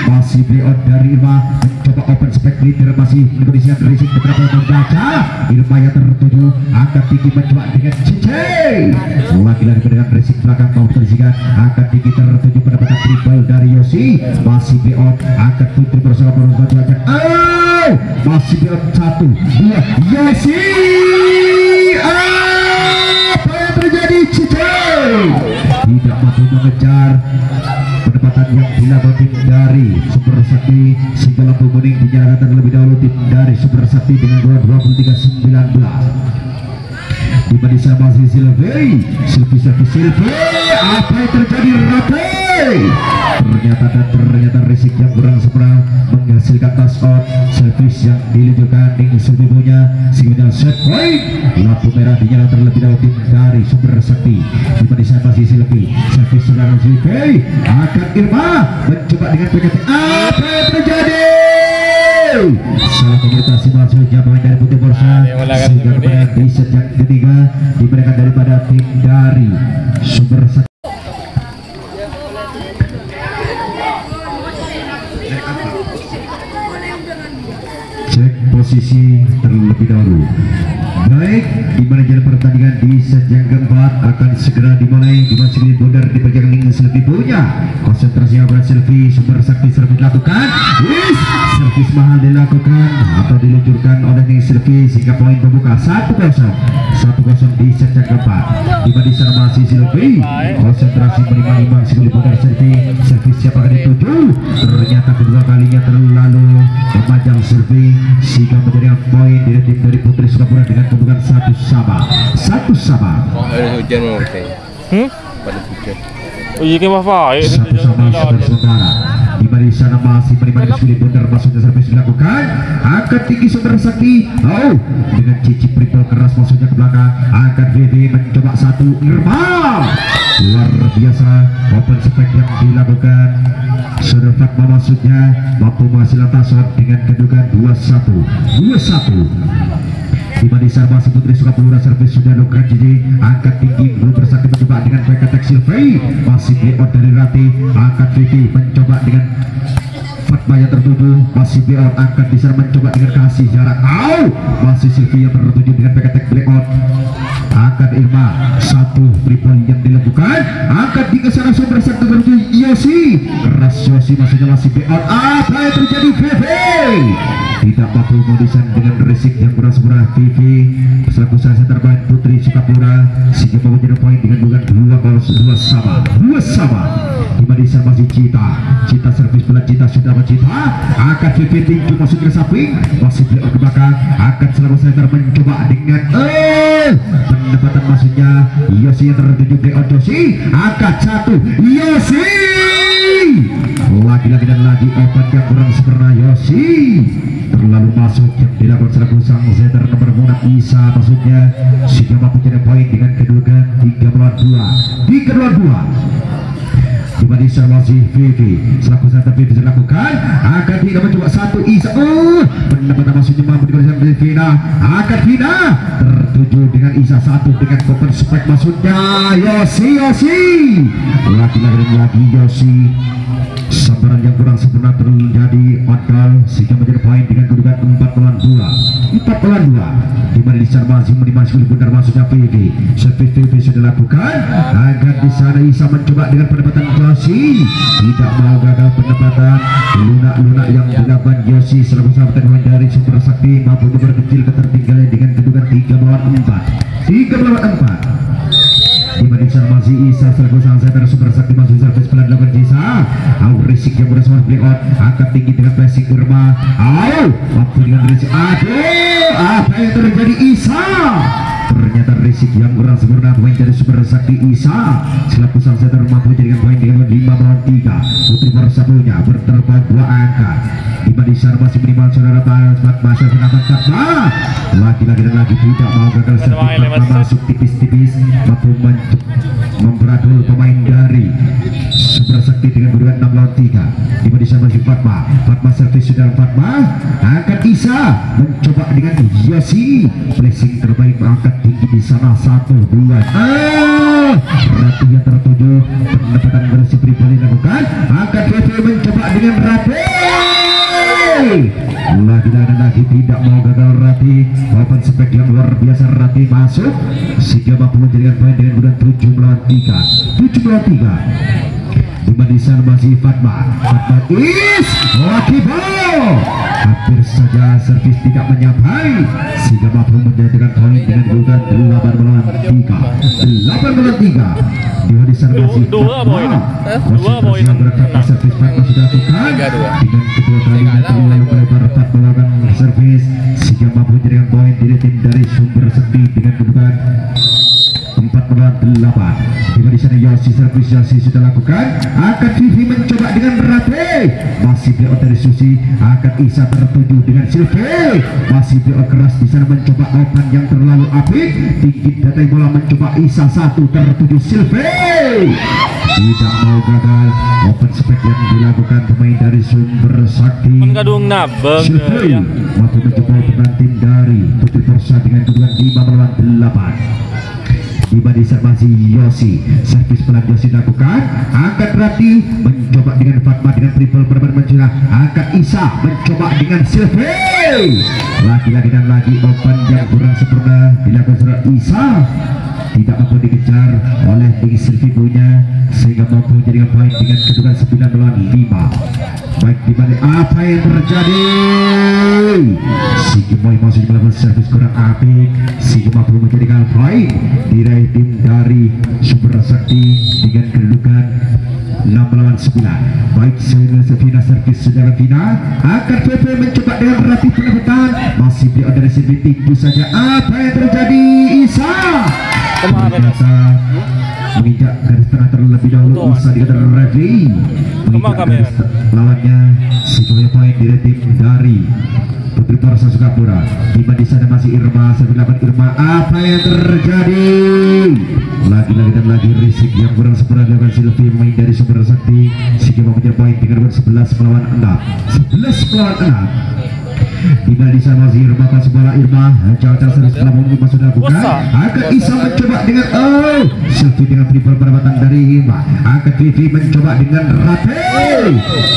masih play out dari Irma, mencoba open spec leader, masih Indonesia racing beberapa membaca, Irma yang tertuju, angkat tinggi mencoba dengan Cici, lagi-lagi dengan racing belakang mau terisikan, angkat tinggi tertuju pendapatan triple dari Yosi, masih play out, angkat putri bersama cuaca, masih play out 1-2, Yosi, apa yang terjadi? Cici tidak mampu mengejar pendapatan yang dilakukan tim dari Super Sakti, sehingga lampu kuning dinyalakan terlebih dahulu tim dari Super Sakti dengan gol 23-19. Di mana sama si Silvi, apa yang terjadi? Ternyata risik yang kurang sempurna menghasilkan touch out, servis yang diluncurkan dengan Silvi punya signal set point, lampu merah dinyalakan terlebih dahulu tim dari Super Sakti. Di mana sama si Silvi, servis serangan Silvi, akan Irma mencoba dengan PKT, apa yang terjadi? Salah komunikasi masuknya pemain dari Putih Borsa, sehingga kemudian di set yang ketiga diberikan daripada tim dari Super Sakti. Cek posisi terlebih dahulu. Baik, di mana jalan pertandingan di set yang keempat akan segera dimulai. Di mana Silvi Bundar dipegang dengan Silvi punya konsentrasi yang Silvi Super Sakti servis lakukan, servis mahal dilakukan atau diluncurkan oleh Ning Silvi, sehingga poin pembuka 1-0 di set yang keempat. Di mana di sana masih Silvi konsentrasi menimbang Silvi Bundar servis siapa akan dituju, ternyata kedua kalinya terlalu memajang Silvi, sehingga menjadi poin dari tim dari Putri Sukapura dengan kedudukan 1-1. Hujan mau pada hujan. Oh iya ke bapak. 1-1 saudara. Di mana sana masih menerima Silvi Bundar, masuknya servis dilakukan, angkat tinggi Super Sakti, dengan Cici triple keras masuknya ke belakang, angkat Vivi mencoba 1, Irma luar biasa open spec yang dilakukan. Saudara Fatma masuknya mampu menghasilkan tasawuf dengan kedudukan 2-1. Di mana masih Putri Sukapura, servis sudah lakukan Cici, angkat tinggi belum bersakti mencoba dengan PKT Silvi, masih play-out dari Rati, angkat Vivi mencoba dengan Fatma yang tertuju, masih play-out, angkat di sana mencoba dengan kasih jarak, masih Silvi yang tertuju dengan PKT play-out, angkat Irma 1 triple yang dilakukan, angkat di kesana Super Sakti tertuju Yosi, keras Yosi masih play-out, apa yang terjadi? Vivi tidak mampu mendesain dengan risik yang beras-beras. Vivi selaku salah satu terbaik Putri Sukapura, sehingga menjadi poin dengan dugaan 2 sama. Di mana di sana masih Cita servis bola, Cita sudah Cita, akan Vivi tinggi masuk ke samping, masih play ke belakang, akan selalu center mencoba dengan pendapatan masuknya Yosi yang tertuju play out Yosi, angkat 1 Yosi, lagi-lagi dan lagi open yang kurang sempurna Yosi, terlalu masuk yang dilakukan selaku sang center nomor pundak Isa masuknya, sehingga mampu jadi poin dengan kedudukan 3-2. Di mana masih Vivi selaku center Vivi dilakukan, akan tidak mencoba 1 Isa, pendapatan masuknya mampu digunakan dari Vina, akan Vina tertuju dengan Isa 1 dengan open spec masuknya Yosi, lagi Yosi, sambaran yang kurang sempurna terjadi odol, sehingga menjadi poin dengan kedudukan 4-2. Di mana di sana masih menerima Silvi Bundar masuknya Vivi, servis Vivi sudah dilakukan, agar di sana Isa mencoba dengan pendapatan Yosi, tidak mau gagal pendapatan lunak yang dilakukan Yosi selaku sahabat pemain dari Super Sakti, mampu berkecil ketertinggalan dengan kedudukan 3-4. Di mana masih Isa selaku sang center Super Sakti masuk servis pelan dilakukan Isa, risik yang beras play out, angkat tinggi dengan pressing Irma, mampu dengan risik, apa yang terjadi Isa, ternyata setter risik yang kurang sempurna pemain dari Super Sakti Isa selaku sang setter mampu jadikan poin dengan 5-3. Putri Persatunya berterbangan 2 angka. Di sana masih minimal saudara Fatma Syafinabat Fatma lagi-lagi dan lagi tidak mau gagal servis Fatma masuk tipis-tipis mampu memberadul pemain dari Super Sakti dengan kedudukan 6-3. Di sana masih Fatma servis sudah Fatma angkat Isa mencoba dengan Yosi placing terbaik angkat tinggi di sana 1-2. Ratu yang tertuju pendapatan bersih pribadi lakukan angkat VV mencoba dengan Ratu lagi tidak mau gagal Rati. Open spek yang luar biasa Rati masuk sehingga mampu menjadikan poin dengan kedudukan 7-3. Di sana masih Fatma is lagi ball hampir saja servis tidak menyampai sehingga mampu menjadikan poin dengan kedudukan 8-3. Di sana masih Fatma yang berkata servis Fatma sudah lakukan dengan kedua kalinya terlalu melebar Fatma melakukan servis sehingga mampu menjadikan poin dari tim dari Sumber Sakti dengan kedudukan 4-8. Di sana Yosi servis Yosi sudah lakukan akan Vivi mencoba dengan Rate masih beliau dari Susi akan Isa tertuju dengan Silvi masih beliau keras di sana mencoba open yang terlalu apik tinggi datai bola mencoba Isa 1 tertuju Silvi tidak mau gagal open spek yang dilakukan pemain dari Sumber Sakti Menggadung nabeng Silvi mampu mencoba peran tim dari Putri Persa dengan kedudukan 5-8. Di sana masih Yosi servis pelan Yosi lakukan angkat Rati mencoba dengan Fatma dengan triple berban mencoba angkat Isa mencoba dengan Silvi lagi-lagi dan lagi open yang kurang sempurna dilakukan seorang Isa tidak mampu dikejar oleh Digi Silvi punya sehingga mampu menjadikan poin dengan kedudukan 9-5. Baik di balik apa yang terjadi Sigi Moy masih melakukan servis kurang apik Sigi mampu menjadikan poin diraih tim dari Sumber Sakti dengan kedudukan 6-9. Baik Sevina servis saudara Vina akan PP mencoba dengan relatif pendapatan masih beliau dari sini tentu saja apa yang terjadi Isa ternyata menginjak garis tengah terlebih dahulu Isa dikatakan referee menginjak garis lawannya sehingga poin dari tim dari Putri Persa Sukapura. Di sana masih Irma 98 Irma apa yang terjadi lagi-lagi dan lagi risik yang kurang sempurna dilakukan Silvi main dari Sumber Sakti sehingga mengejar poin dengan 11 melawan 6. Di sana masih Irma pas bola Irma jauh-jauh serius pelabung Irma sudah buka akan Isa mencoba dengan Silvi dengan triple pendapatan dari Irma akan Vivi mencoba dengan Rate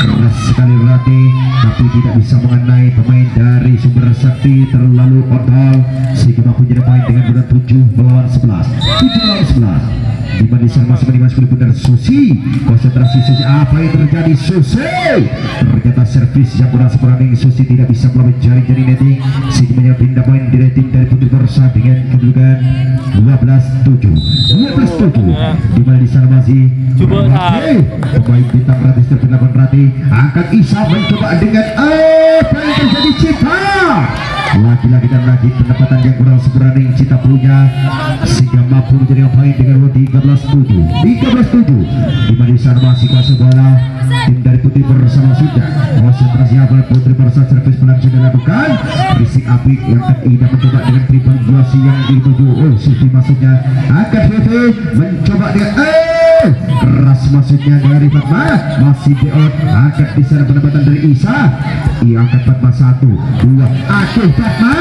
keras sekali Rate tapi tidak bisa mengenai pemain dari Sumber Sakti terlalu odol sehingga mampu menjadi poin dengan berat 7-11. Di sana masih menikmati benar Susi konsentrasi Susi apa yang terjadi Susi ternyata servis yang kurang sempurna Susi tidak bisa melawan jari-jari netting sehingga pindah poin di rating dari Putri Persa dengan kedudukan 12-7. Di sana masih pemain bintang Rati terpindahan Rati angkat Isa mencoba dengan apa yang terjadi Cita lagi-lagi dan lagi pendapatan yang kurang sempurna yang Cita punya sehingga mampu menjadi poin dengan 13-7. Di sana masih kuasa bola tim dari Putri Persa sudah konsentrasi apa Putri Persa servis pelan sudah lakukan risik apik yang tidak mencoba dengan triple Yosi yang dituju Silvi masuknya akan Vivi mencoba dengan keras masuknya dari Fatma masih diot angkat di sana pendapatan dari Isa angkat Fatma 1-2 akhir Fatma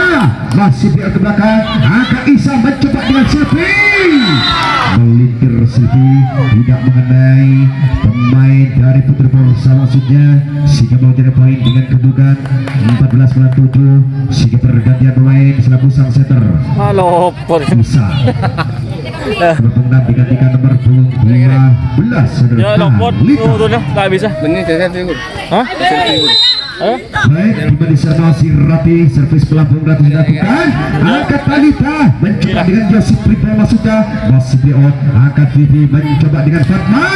masih diot ke belakang angkat Isa mencoba dengan Silvi melintir Silvi tidak mengenai pemain dari Putri Persa maksudnya sehingga mau jadi poin dengan kedudukan 14-7 sehingga pergantian pemain selaku sang setter halo Isa berpengguna digantikan nomor 12 ya lopot turunnya nggak bisa hah? baik di sana si Rati servis pelampung Rati dilakukan angkat Talita mencoba dengan Josip Ripo masuknya masih Leon angkat Vivi mencoba dengan Fatma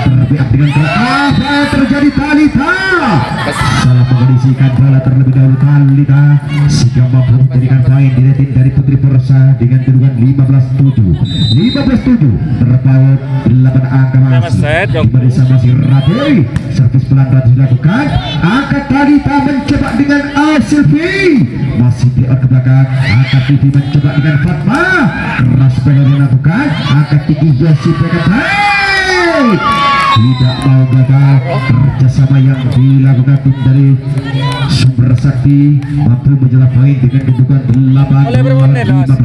terbiak dengan apa yang terjadi Talita salah mengondisikan bola terlebih dahulu Talita sehingga mampu menjadikan poin di rating dari Putri Persa dengan kedudukan 15-7 terpaut 8 angka masih Marisa masih rapi servis pelan-pelan dilakukan angkat Talita mencoba dengan Silvi masih Leon ke belakang angkat Vivi mencoba dengan Fatma keras pengen dilakukan angkat tinggi Yossi baik tidak mau gagal kerjasama yang dilakukan tim dari Sumber Sakti mampu menjelat poin dengan kedudukan 8-15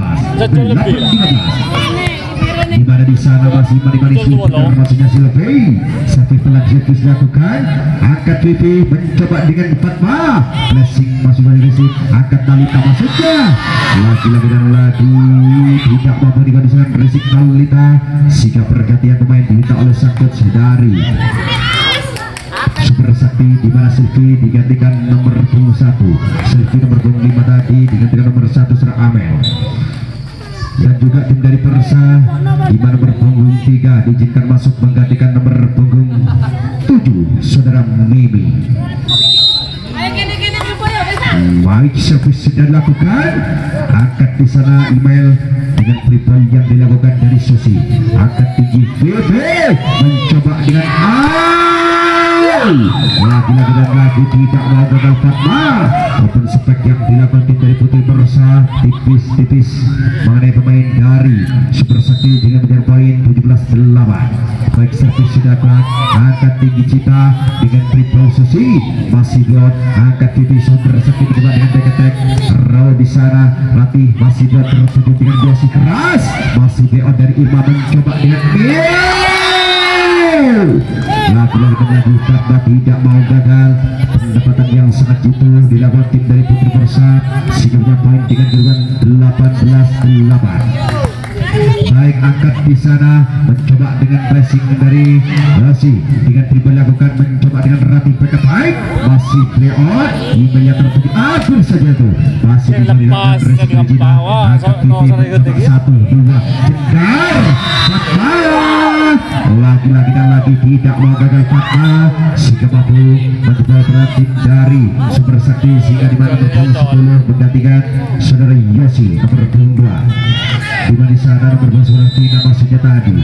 di mana di sana masih manis maksudnya Silvi Safi pelan servis dilakukan angkat Vivi mencoba dengan Fatma blessing masuk dari resip angkat Talita masuknya lagi-lagi dan lagi tidak mampu dikondisikan resip Talita sehingga pergantian pemain diminta oleh sang coach dari Super Sakti di mana Silvi digantikan nomor 21 Silvi nomor 25 tadi digantikan nomor 1 Serah Amel dan juga tim dari Persa di mana berpunggung 3 diizinkan masuk menggantikan nomor punggung 7 Saudara Mimi. Baik servis sudah dilakukan angkat di sana email dengan triple yang dilakukan dari Susi angkat tinggi VV mencoba dengan lagi-lagi dan lagi tidak mau gagal Fatma open spek yang dilakukan tim dari Putri Persa tipis-tipis mengenai pemain dari Super Sakti dengan menjadi poin 17-8 baik servis sudah kuat angkat tinggi Cita dengan triple Susi masih Bion angkat Vivi Super Sakti dicoba dengan back attack raw di sana Ratih masih Bion tertuju dengan biasa keras masih Bion dari Irma mencoba dengan lagi-lagi karena tidak mau gagal pendapatan yang sangat jitu dilakukan tim dari Putri Persa sehingga poin dengan kedudukan 18-8 baik angkat di sana mencoba dengan pressing dari Rasi dengan triple lakukan mencoba dengan Ratih backup baik masih play on emailnya tertutup akhir saja tuh masih dilakukan pressing angkat Vivi 1-2 cendar lagi-lagi dan lagi tidak mau gagal Fatma sehingga mampu menjebol tim dari Super Sakti sehingga di mana nomor 10 menggantikan Saudara Yossi nomor 2 di mana di sana nomor 10 Tina maksudnya tadi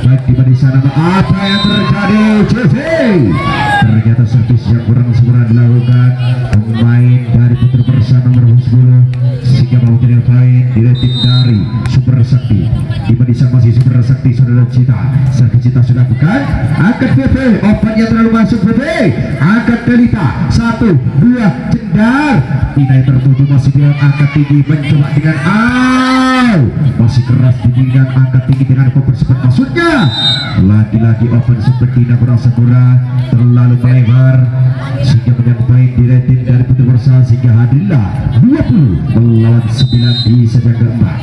baik di mana di sana apa yang terjadi CV ternyata servis yang kurang sempurna dilakukan pemain dari Putri Persa nomor 10 sehingga mau jadi poin di rating dari Super Sakti di mana di sana masih Super Sakti Saudara Cita servis Cita sudah bukan angkat VV open yang terlalu masuk VV angkat Talita 1-2 cendar Tina yang tertuju masih dia angkat tinggi mencoba dengan masih keras tinggi dan angkat tinggi dengan open seperti maksudnya lagi-lagi open seperti Tina kurang sempurna terlalu melebar sehingga menyampai di rating dari Putri Persa sehingga hadirlah 20 melawan 9 di set yang keempat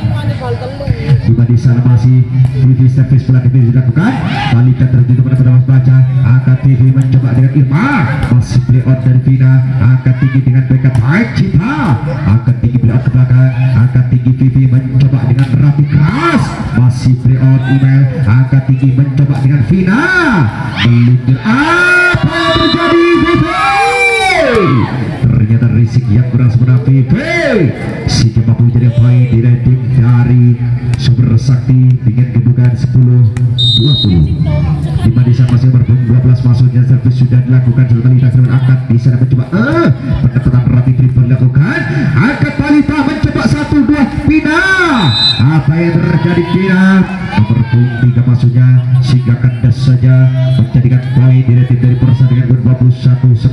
juga di sana masih TV service pelan dilakukan Talita terjadi pada pendapat baca angkat TV mencoba dengan Irma masih play on dari Vina angkat tinggi dengan backup baik Cita angkat tinggi play on ke belakang angkat tinggi TV mencoba dengan Rapi keras masih play on email angkat tinggi mencoba dengan Vina meluncur apa yang terjadi VV ternyata risik yang kurang sempurna VV sehingga mampu menjadi poin di rating dari Super Sakti dengan kedudukan 10-20 di mana di sana masih berpunggung 12 maksudnya servis sudah dilakukan Talita sudah angkat di sana mencoba pendapatan Ratih triple dilakukan angkat Talita mencoba 1-2 Pina apa yang terjadi Pina nomor 3 maksudnya sehingga kandas saja menjadikan poin di rating dari Persa dengan 21-10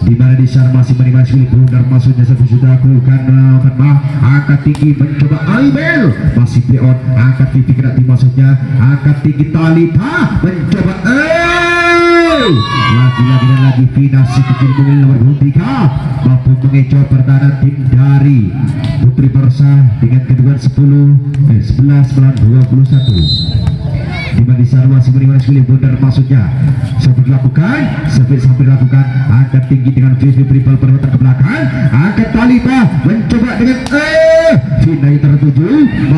di mana di sana masih menikmati sekali bundar maksudnya servis sudah lakukan angkat tinggi mencoba Aibel masih play on angkat tinggi kena tim maksudnya angkat tinggi Talita mencoba lagi-lagi dan lagi Vina si kecil mungil nomor 3 mampu mengecoh pertahanan tim dari Putri Persa dengan kedudukan 11 melawan 21 di mana di sana masih menikmati sekali bundar maksudnya sampai dilakukan angkat tinggi dengan VV triple perhutang ke belakang angkat Talita mencoba dengan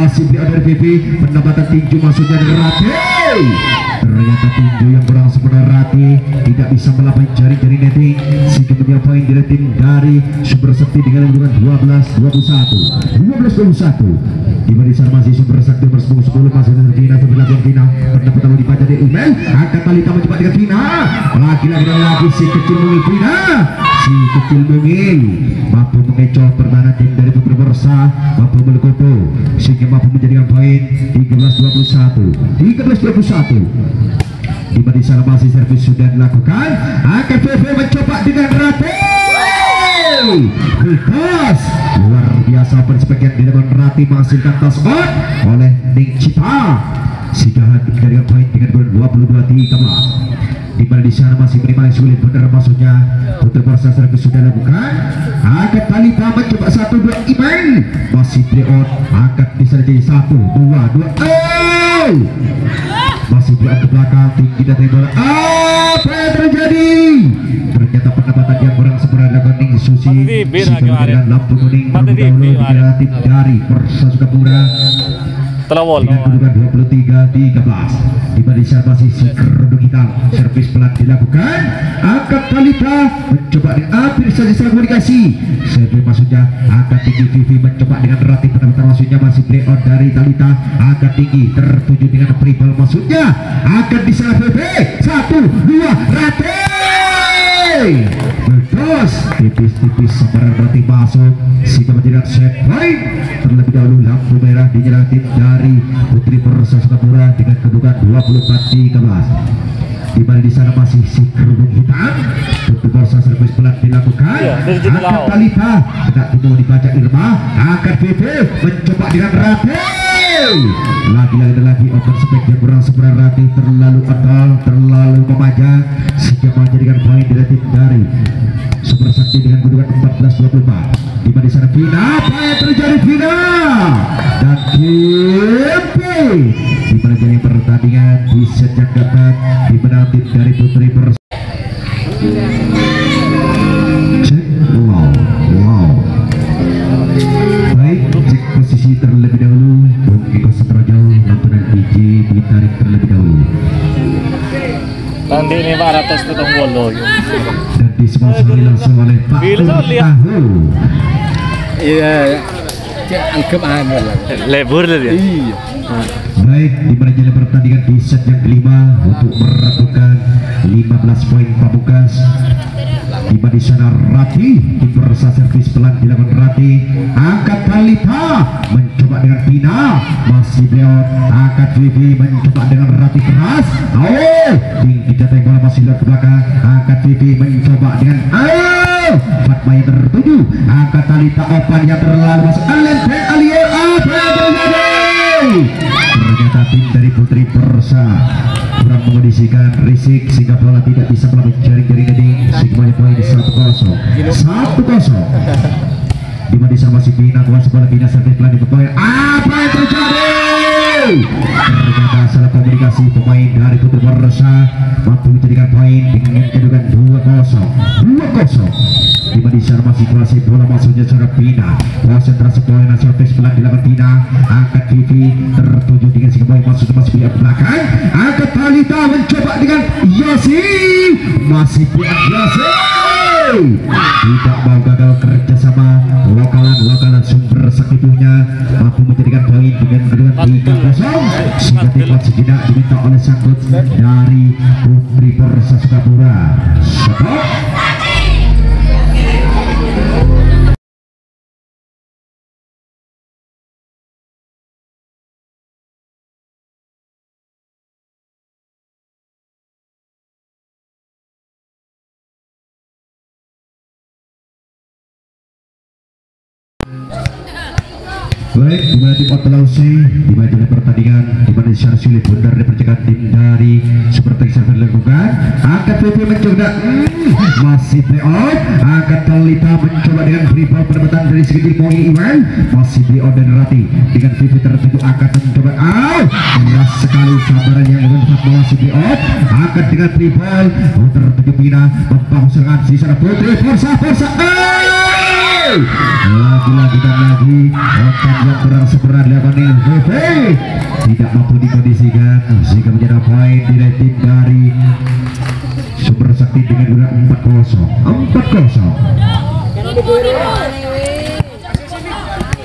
masih beliau dari PP, pendapatan tinju maksudnya dari Rati. Ternyata tinju yang kurang sempurna Rati tidak bisa melampaui jari-jari netting sehingga punya poin dari tim dari Sumber Sakti dengan kedudukan 12-21. Di barisan masih Sumber Sakti bersebut 10 masih dari Vina berlakuan Vina, pendapatan mau dibaca dari email, angkat Talita mencoba dengan Vina, lagi-lagi dan lagi si kecil mungil Vina, si kecil mungil mampu mengecoh pertahanan tim dari Putri Borsa, mampu melekupo sehingga mampu menjadikan poin 13-21. Di mana sana masih servis sudah dilakukan, akan VV mencoba dengan Rati. Bebas luar biasa perspektif dilakukan Rati menghasilkan toss out oleh Ning Cita sehingga menjadikan poin dengan 22-13. Di mana di sana masih menerima sulit benar maksudnya Putri Borsa servis sudah dilakukan, akan Talita mencoba 1-2 email masih play out, akan bisa jadi 1-2-2 masih berada ke belakang tinggi dan bola. Apa yang terjadi? Ternyata pendapatan yang kurang sempurna dilakukan Ning Susi dengan lampu kuning terlebih dahulu dikira tim dari Persa Sukapura dengan kedudukan 23-13. Di barisan masih si kerudung hitam, servis pelan dilakukan, angkat Talita mencoba dengan hampir saja salah komunikasi servis maksudnya angkat tinggi Vivi mencoba dengan Rati, pendapatan maksudnya masih play on dari Talita, angkat tinggi tertuju dengan triple maksudnya akan bisa VV 1-2 Rati berdos tipis-tipis sebaran Rati masuk sehingga menjadi set point. Terlebih dahulu lampu merah dinyalakan tim dari Putri Persa Sukapura dengan kedudukan 24-13. Di mana di sana masih si kerudung hitam, Putri Persa servis pelan dilakukan, akan Talita tidak itu dibaca Irma, akan VV mencoba dengan Rati. Lagi-lagi dan lagi open spek yang kurang sempurna Rati, terlalu adol, terlalu memanjang sehingga menjadikan poin dari tim dari Sumber Sakti dengan kedudukan 14-24. Di mana di sana Vina, apa yang terjadi Vina dan Kimpi di mana jadi pertandingan di set yang keempat di mana tim dari Putri Persa. Wow. Baik, cek posisi terlebih dahulu. Bung Eko Satrojo, lantunan biji ditarik terlebih dahulu. Nanti ini Pak Rates potong bolo. Dan disponsori langsung oleh Pak Tahu. Iya, anggap aja lah. Lebur dia. Iya. Baik, di mana jalan pertandingan di set yang kelima untuk meratukan 15 poin pamungkas. Di mana di sana Rati, tim Persa servis pelan dilakukan Rati, angkat Talita mencoba dengan Pina, masih beliau angkat Vivi mencoba dengan Rati keras. Tinggi jatuh bola masih lihat ke belakang, angkat Vivi mencoba dengan Fatma yang tertuju, angkat Talita opan yang terlalu masuk Alenteng Alie. Apa yang terjadi? Ternyata tim dari Putri Persa kurang mengondisikan risik sehingga bola tidak bisa melalui jaring-jaring netting sehingga poin 1-0. Di mana sana masih Bina kuasa bola, Bina servis pelan di poin. Apa yang terjadi? Ternyata salah komunikasi pemain dari Putri Persa mampu menjadikan poin dengan kedudukan 2-0. Di mana sana masih kuasai bola maksudnya seorang Bina, konsentrasi poin dan servis pelan dilakukan Bina, angkat Vivi tertuju dengan sehingga poin maksudnya masih punya belakang, angkat Talita mencoba dengan Yosi, masih punya Yosi, tidak mau gagal kerjasama lokalan Sumber Sakti punya mampu menjadikan poin dengan kedudukan 3-0 sehingga tim sejenak diminta oleh sangkut dari Putri Persa Sukapura. Stop. Baik, di mana tim Otelausi di mana jalan pertandingan di mana secara sulit benar dipercayai tim dari Super Texas dilakukan, angkat VV mencoba masih play out, angkat Talita mencoba dengan free ball pendapatan dari segi poin Iwan, masih play out dan Rati dengan VV tertuju angkat mencoba keras sekali sabaran yang mendapat masih play out, angkat dengan free ball tertuju Pina membangun serangan di sana Putri Persa Lagi-lagi dan lagi otak yang kurang sempurna dilakukan oleh VV, tidak mampu dikondisikan sehingga menjadi poin dari tim dari Sumber Sakti dengan durasi 4-0.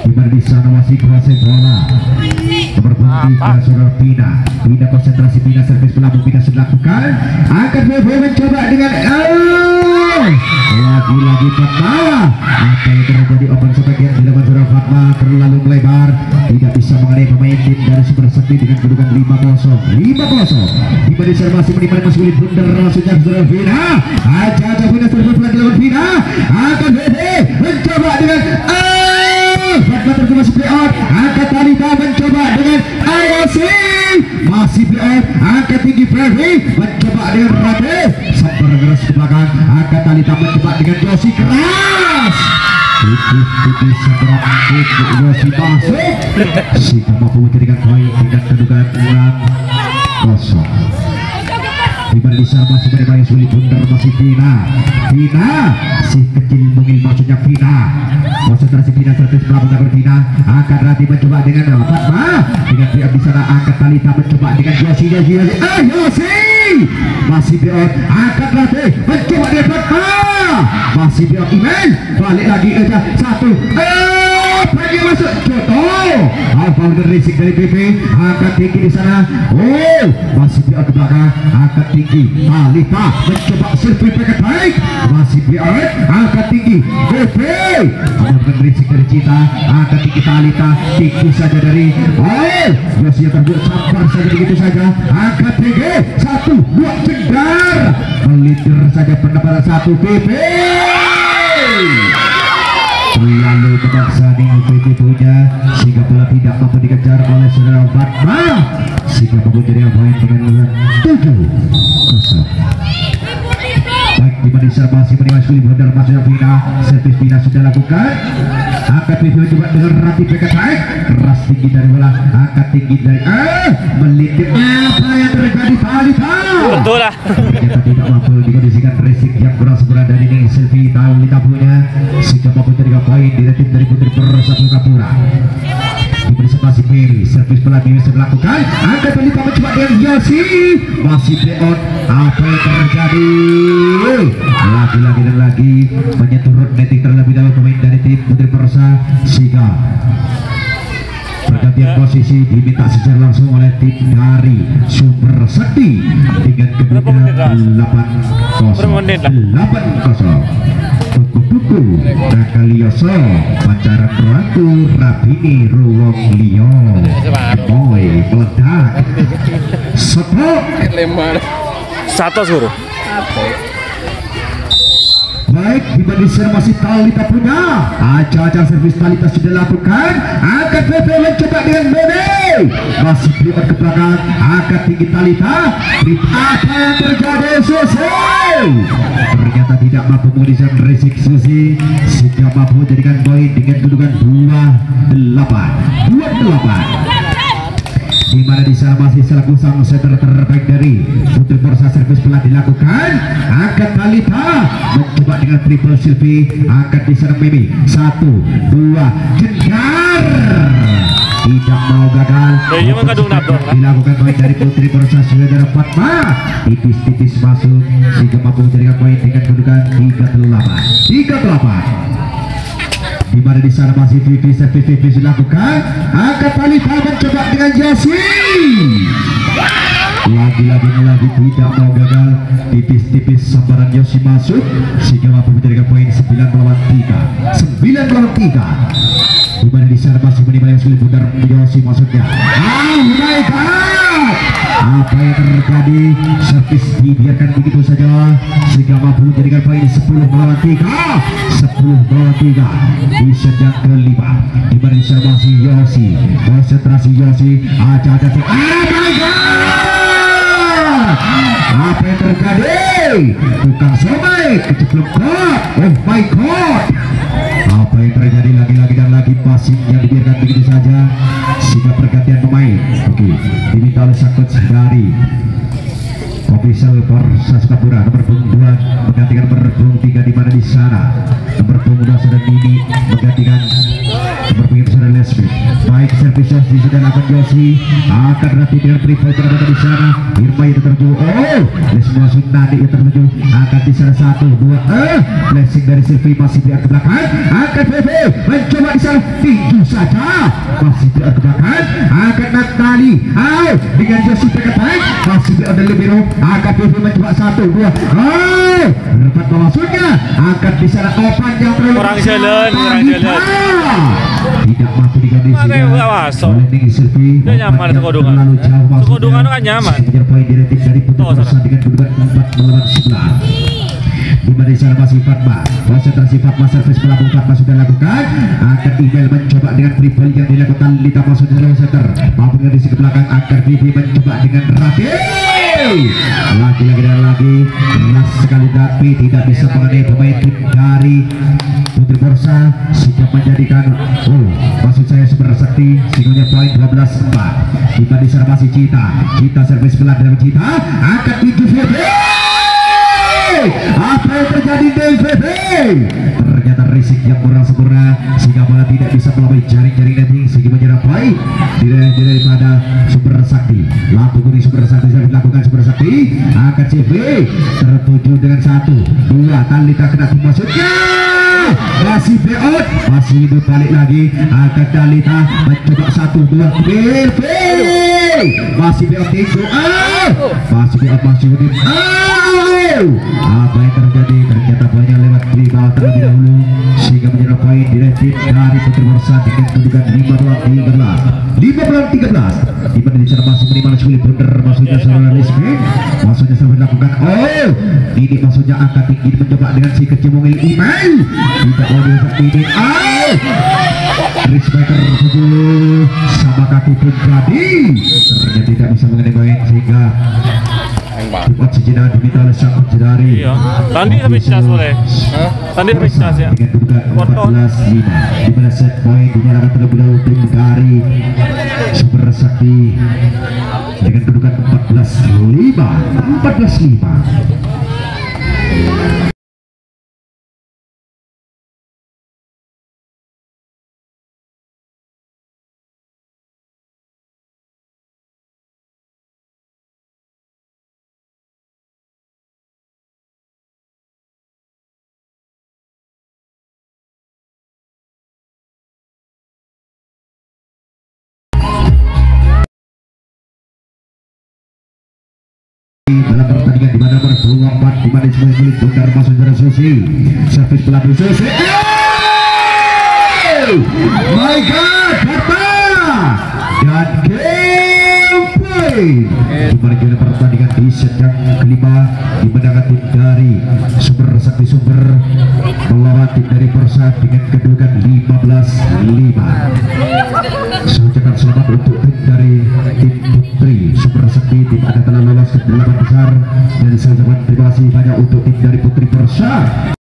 Dimana di sana masih kuasai bola nomor 3 saudara Pina konsentrasi Pina, servis pelabung Pina sudah lakukan, akan VV mencoba dengan lagi-lagi pertama. Apa yang terjadi, open sebagian dilakukan saudara Fatma terlalu melebar, tidak bisa mengenai pemain tim dari Sumber Sakti dengan kedudukan 5-0. Dimana di sana masih menimani Mas Willy blunder maksudnya saudara Pina, aja Pina servis pelabung dilakukan Pina, akan VV mencoba dengan Fatma terkena playout, angkat Talita mencoba dengan IOC, masih playout, angkat tinggi Ferry mencoba dengan Rabe, sampai keras ke belakang, angkat Talita mencoba dengan Yosi keras, tipis seberang Yosi masuk, sehingga mampu menjadikan poin dengan kedudukan 6-0. Dimana di sana masih bermain sulit bundar masih Vina si kecil mungil maksudnya Vina, konsentrasi Vina servis pelabung Vina, angkat Rati mencoba dengan Fatma, dengan pihak di sana angkat Talita mencoba dengan Yosi masih beyond, angkat Rati mencoba dengan Fatma, masih beyond Imen, balik lagi aja satu, pergi masuk Joto, Alfal Risik dari PP, angkat tinggi di sana, masih beyond ke belakang, angkat tinggi Talita mencoba servis pakai baik, masih beyond, angkat tinggi PP, Alfal Risik dari Cita, angkat tinggi Talita, tinggi saja dari Yosi yang terbuat sampar saja begitu saja, angkat tinggi 1-2 cedar, melintir saja pendapatan 1 PP. Lalu memaksa PP punya sehingga bola tidak mampu dikejar oleh saudara Fatma, sehingga mampu jadi poin dengan 7-0. Baik, dimana di sana masih menimai sulit bundar masuknya Vina, servis Vina sudah lakukan, angkat PP coba dengan Rati PKTX, keras tinggi dari bola, angkat tinggi dari melintir, apa yang terjadi Talita? Betul lah. Ternyata tidak mampu dikondisikan Resik yang kurang sempurna dari ini Selvi Talita punya, sehingga mampu jadi poin di tim dari Putri Persatu Kapura. Diberi masih Peri, servis pelatih bisa melakukan, angkat Talita mencoba dengan Yosi, masih on, apa yang terjadi? Lagi-lagi dan lagi menyentuh road netting terlebih dahulu pemain dari tim Putri Persa, sehingga pergantian posisi diminta secara langsung oleh tim dari Sumber Sakti dengan kedudukan 8-0. Tuku Nakalioso Pacaran Ratu Rabini Ruwong Lio Boy meledak Sopo lembar Satu suruh. baik, di sana masih Talita punya, aja servis Talita sudah lakukan, angkat PP mencoba dengan Bebe, masih berikan ke belakang, angkat tinggi Talita, apa yang terjadi Susi, ternyata tidak mampu menguniskan Resik Susi, sehingga mampu menjadikan poin dengan kedudukan 28. Di mana di sana masih selaku sang setter terbaik dari Putri Persa, servis pelan dilakukan, angkat Talita mencoba dengan triple Silvi, angkat di sana Mimi 1-2 jegar, tidak mau gagal, dilakukan poin dari Putri Persa saudara Fatma, tipis masuk sehingga mampu menjadikan poin dengan kedudukan 38. Di mana di sana masih servis dilakukan, angkat Talita mencoba dengan Yosi, lagi tidak mau gagal, tipis sambaran Yosi masuk sehingga mampu menjadikan poin 9-3. Di mana di sana masih menimba yang sulit bundar Yosi maksudnya, oh my god, apa yang terjadi, servis dibiarkan begitu saja sehingga mampu menjadikan poin 10-3 di sedang kelima. Di mana di sana masih Yosi, konsentrasi Yosi, aja oh my god, apa yang terjadi, tukang somai keceplok kot, oh my god, apa yang terjadi, lagi dan lagi passing yang dibiarkan begitu saja sehingga pergantian pemain. Oke, diminta oleh Sakut dari official Persa Sukapura nomor 2 menggantikan nomor 3 sehingga di mana di sana nomor pemuda saudara Dini menggantikan nomor pengganti saudara Lesmi. Baik servis Yosi sudah akan Yosi akan rapi dengan triple terdapat di sana. Irma itu tertuju, Lesmi masuk Nadi yang tertuju akan di sana 1, 2, blessing dari Silvi masih di ke belakang akan PV mencoba di sana tinggi saja masih di ke belakang akan Natali dengan Yosi dekat baik masih di ada Libero akan PV mencoba 1, 2, dapat maksudnya akan di sana open yang terlalu Kurang jalan tidak mampu diganti Makanya nggak masuk. oleh Tinggi Silvi. Dia nyaman Umpan yang Sukodungan. terlalu jauh maksudnya. Sukodungan kan nyaman. Mengejar poin direktif dari Putri Tuh, Persa dengan kedudukan 4 melawan 11. Di mana di sana masih Fatma, konsentrasi Fatma, servis pelabuh Fatma sudah lakukan akan email mencoba dengan triple yang dilakukan Lita masuk di dalam center mampu dengan di belakang akan Vivi mencoba dengan rapi lagi dan lagi keras sekali tapi tidak bisa mengenai pemain tim dari Putri Persa sudah menjadikan maksud saya Super Sakti sehingga poin 12-4. Tiba di sana masih Cita servis pelan dalam Cita akan pintu Vivi. Apa yang terjadi DVV? Ternyata risik yang kurang sempurna sehingga bola tidak bisa melalui jaring-jaring netting sehingga menyerap poin daripada Super Sakti. Lampu kuning Super Sakti sudah dilakukan Super Sakti akan CV tertuju dengan 1, 2 Talita kena maksudnya masih beot masih hidup balik lagi akan Talita mencoba 1, 2 DV masih beot tinggu masih beot masih hidup apa yang terjadi ternyata banyak lewat di bawah terlebih dahulu sehingga menyerap poin direktif dari Putri Persa dengan kedudukan 15-13 di mana di sana masih minimal 10 bener maksudnya saudara Rizky maksudnya sampai dilakukan ini maksudnya angkat tinggi mencoba dengan si kecil mungil email tidak mau seperti ini Rizbaker sama kaki pun jadi ternyata tidak bisa mengenai poin sehingga buat sejenak diminta oleh sang penjedari. Iya. Tadi tapi cas boleh. Tadi tapi cas ya. Dengan kedudukan 14-5 di mana set point dinyalakan terlebih dahulu tim dari Super Sakti dengan kedudukan 14-5. Dalam pertandingan di mana nomor 24 di mana semua milik Bundar masuk dari Susi servis pelatih Susi my god dan game point di mana kita pertandingan di set yang kelima dimenangkan tim dari Super Sakti Sumber melawan tim dari Persa dengan kedudukan 15-5. Saya ucapkan selamat untuk tim dari tim Putri Super Sakti tim ada telah lolos ke 8 besar dan saya ucapkan terima kasih banyak untuk tim dari Putri Persa.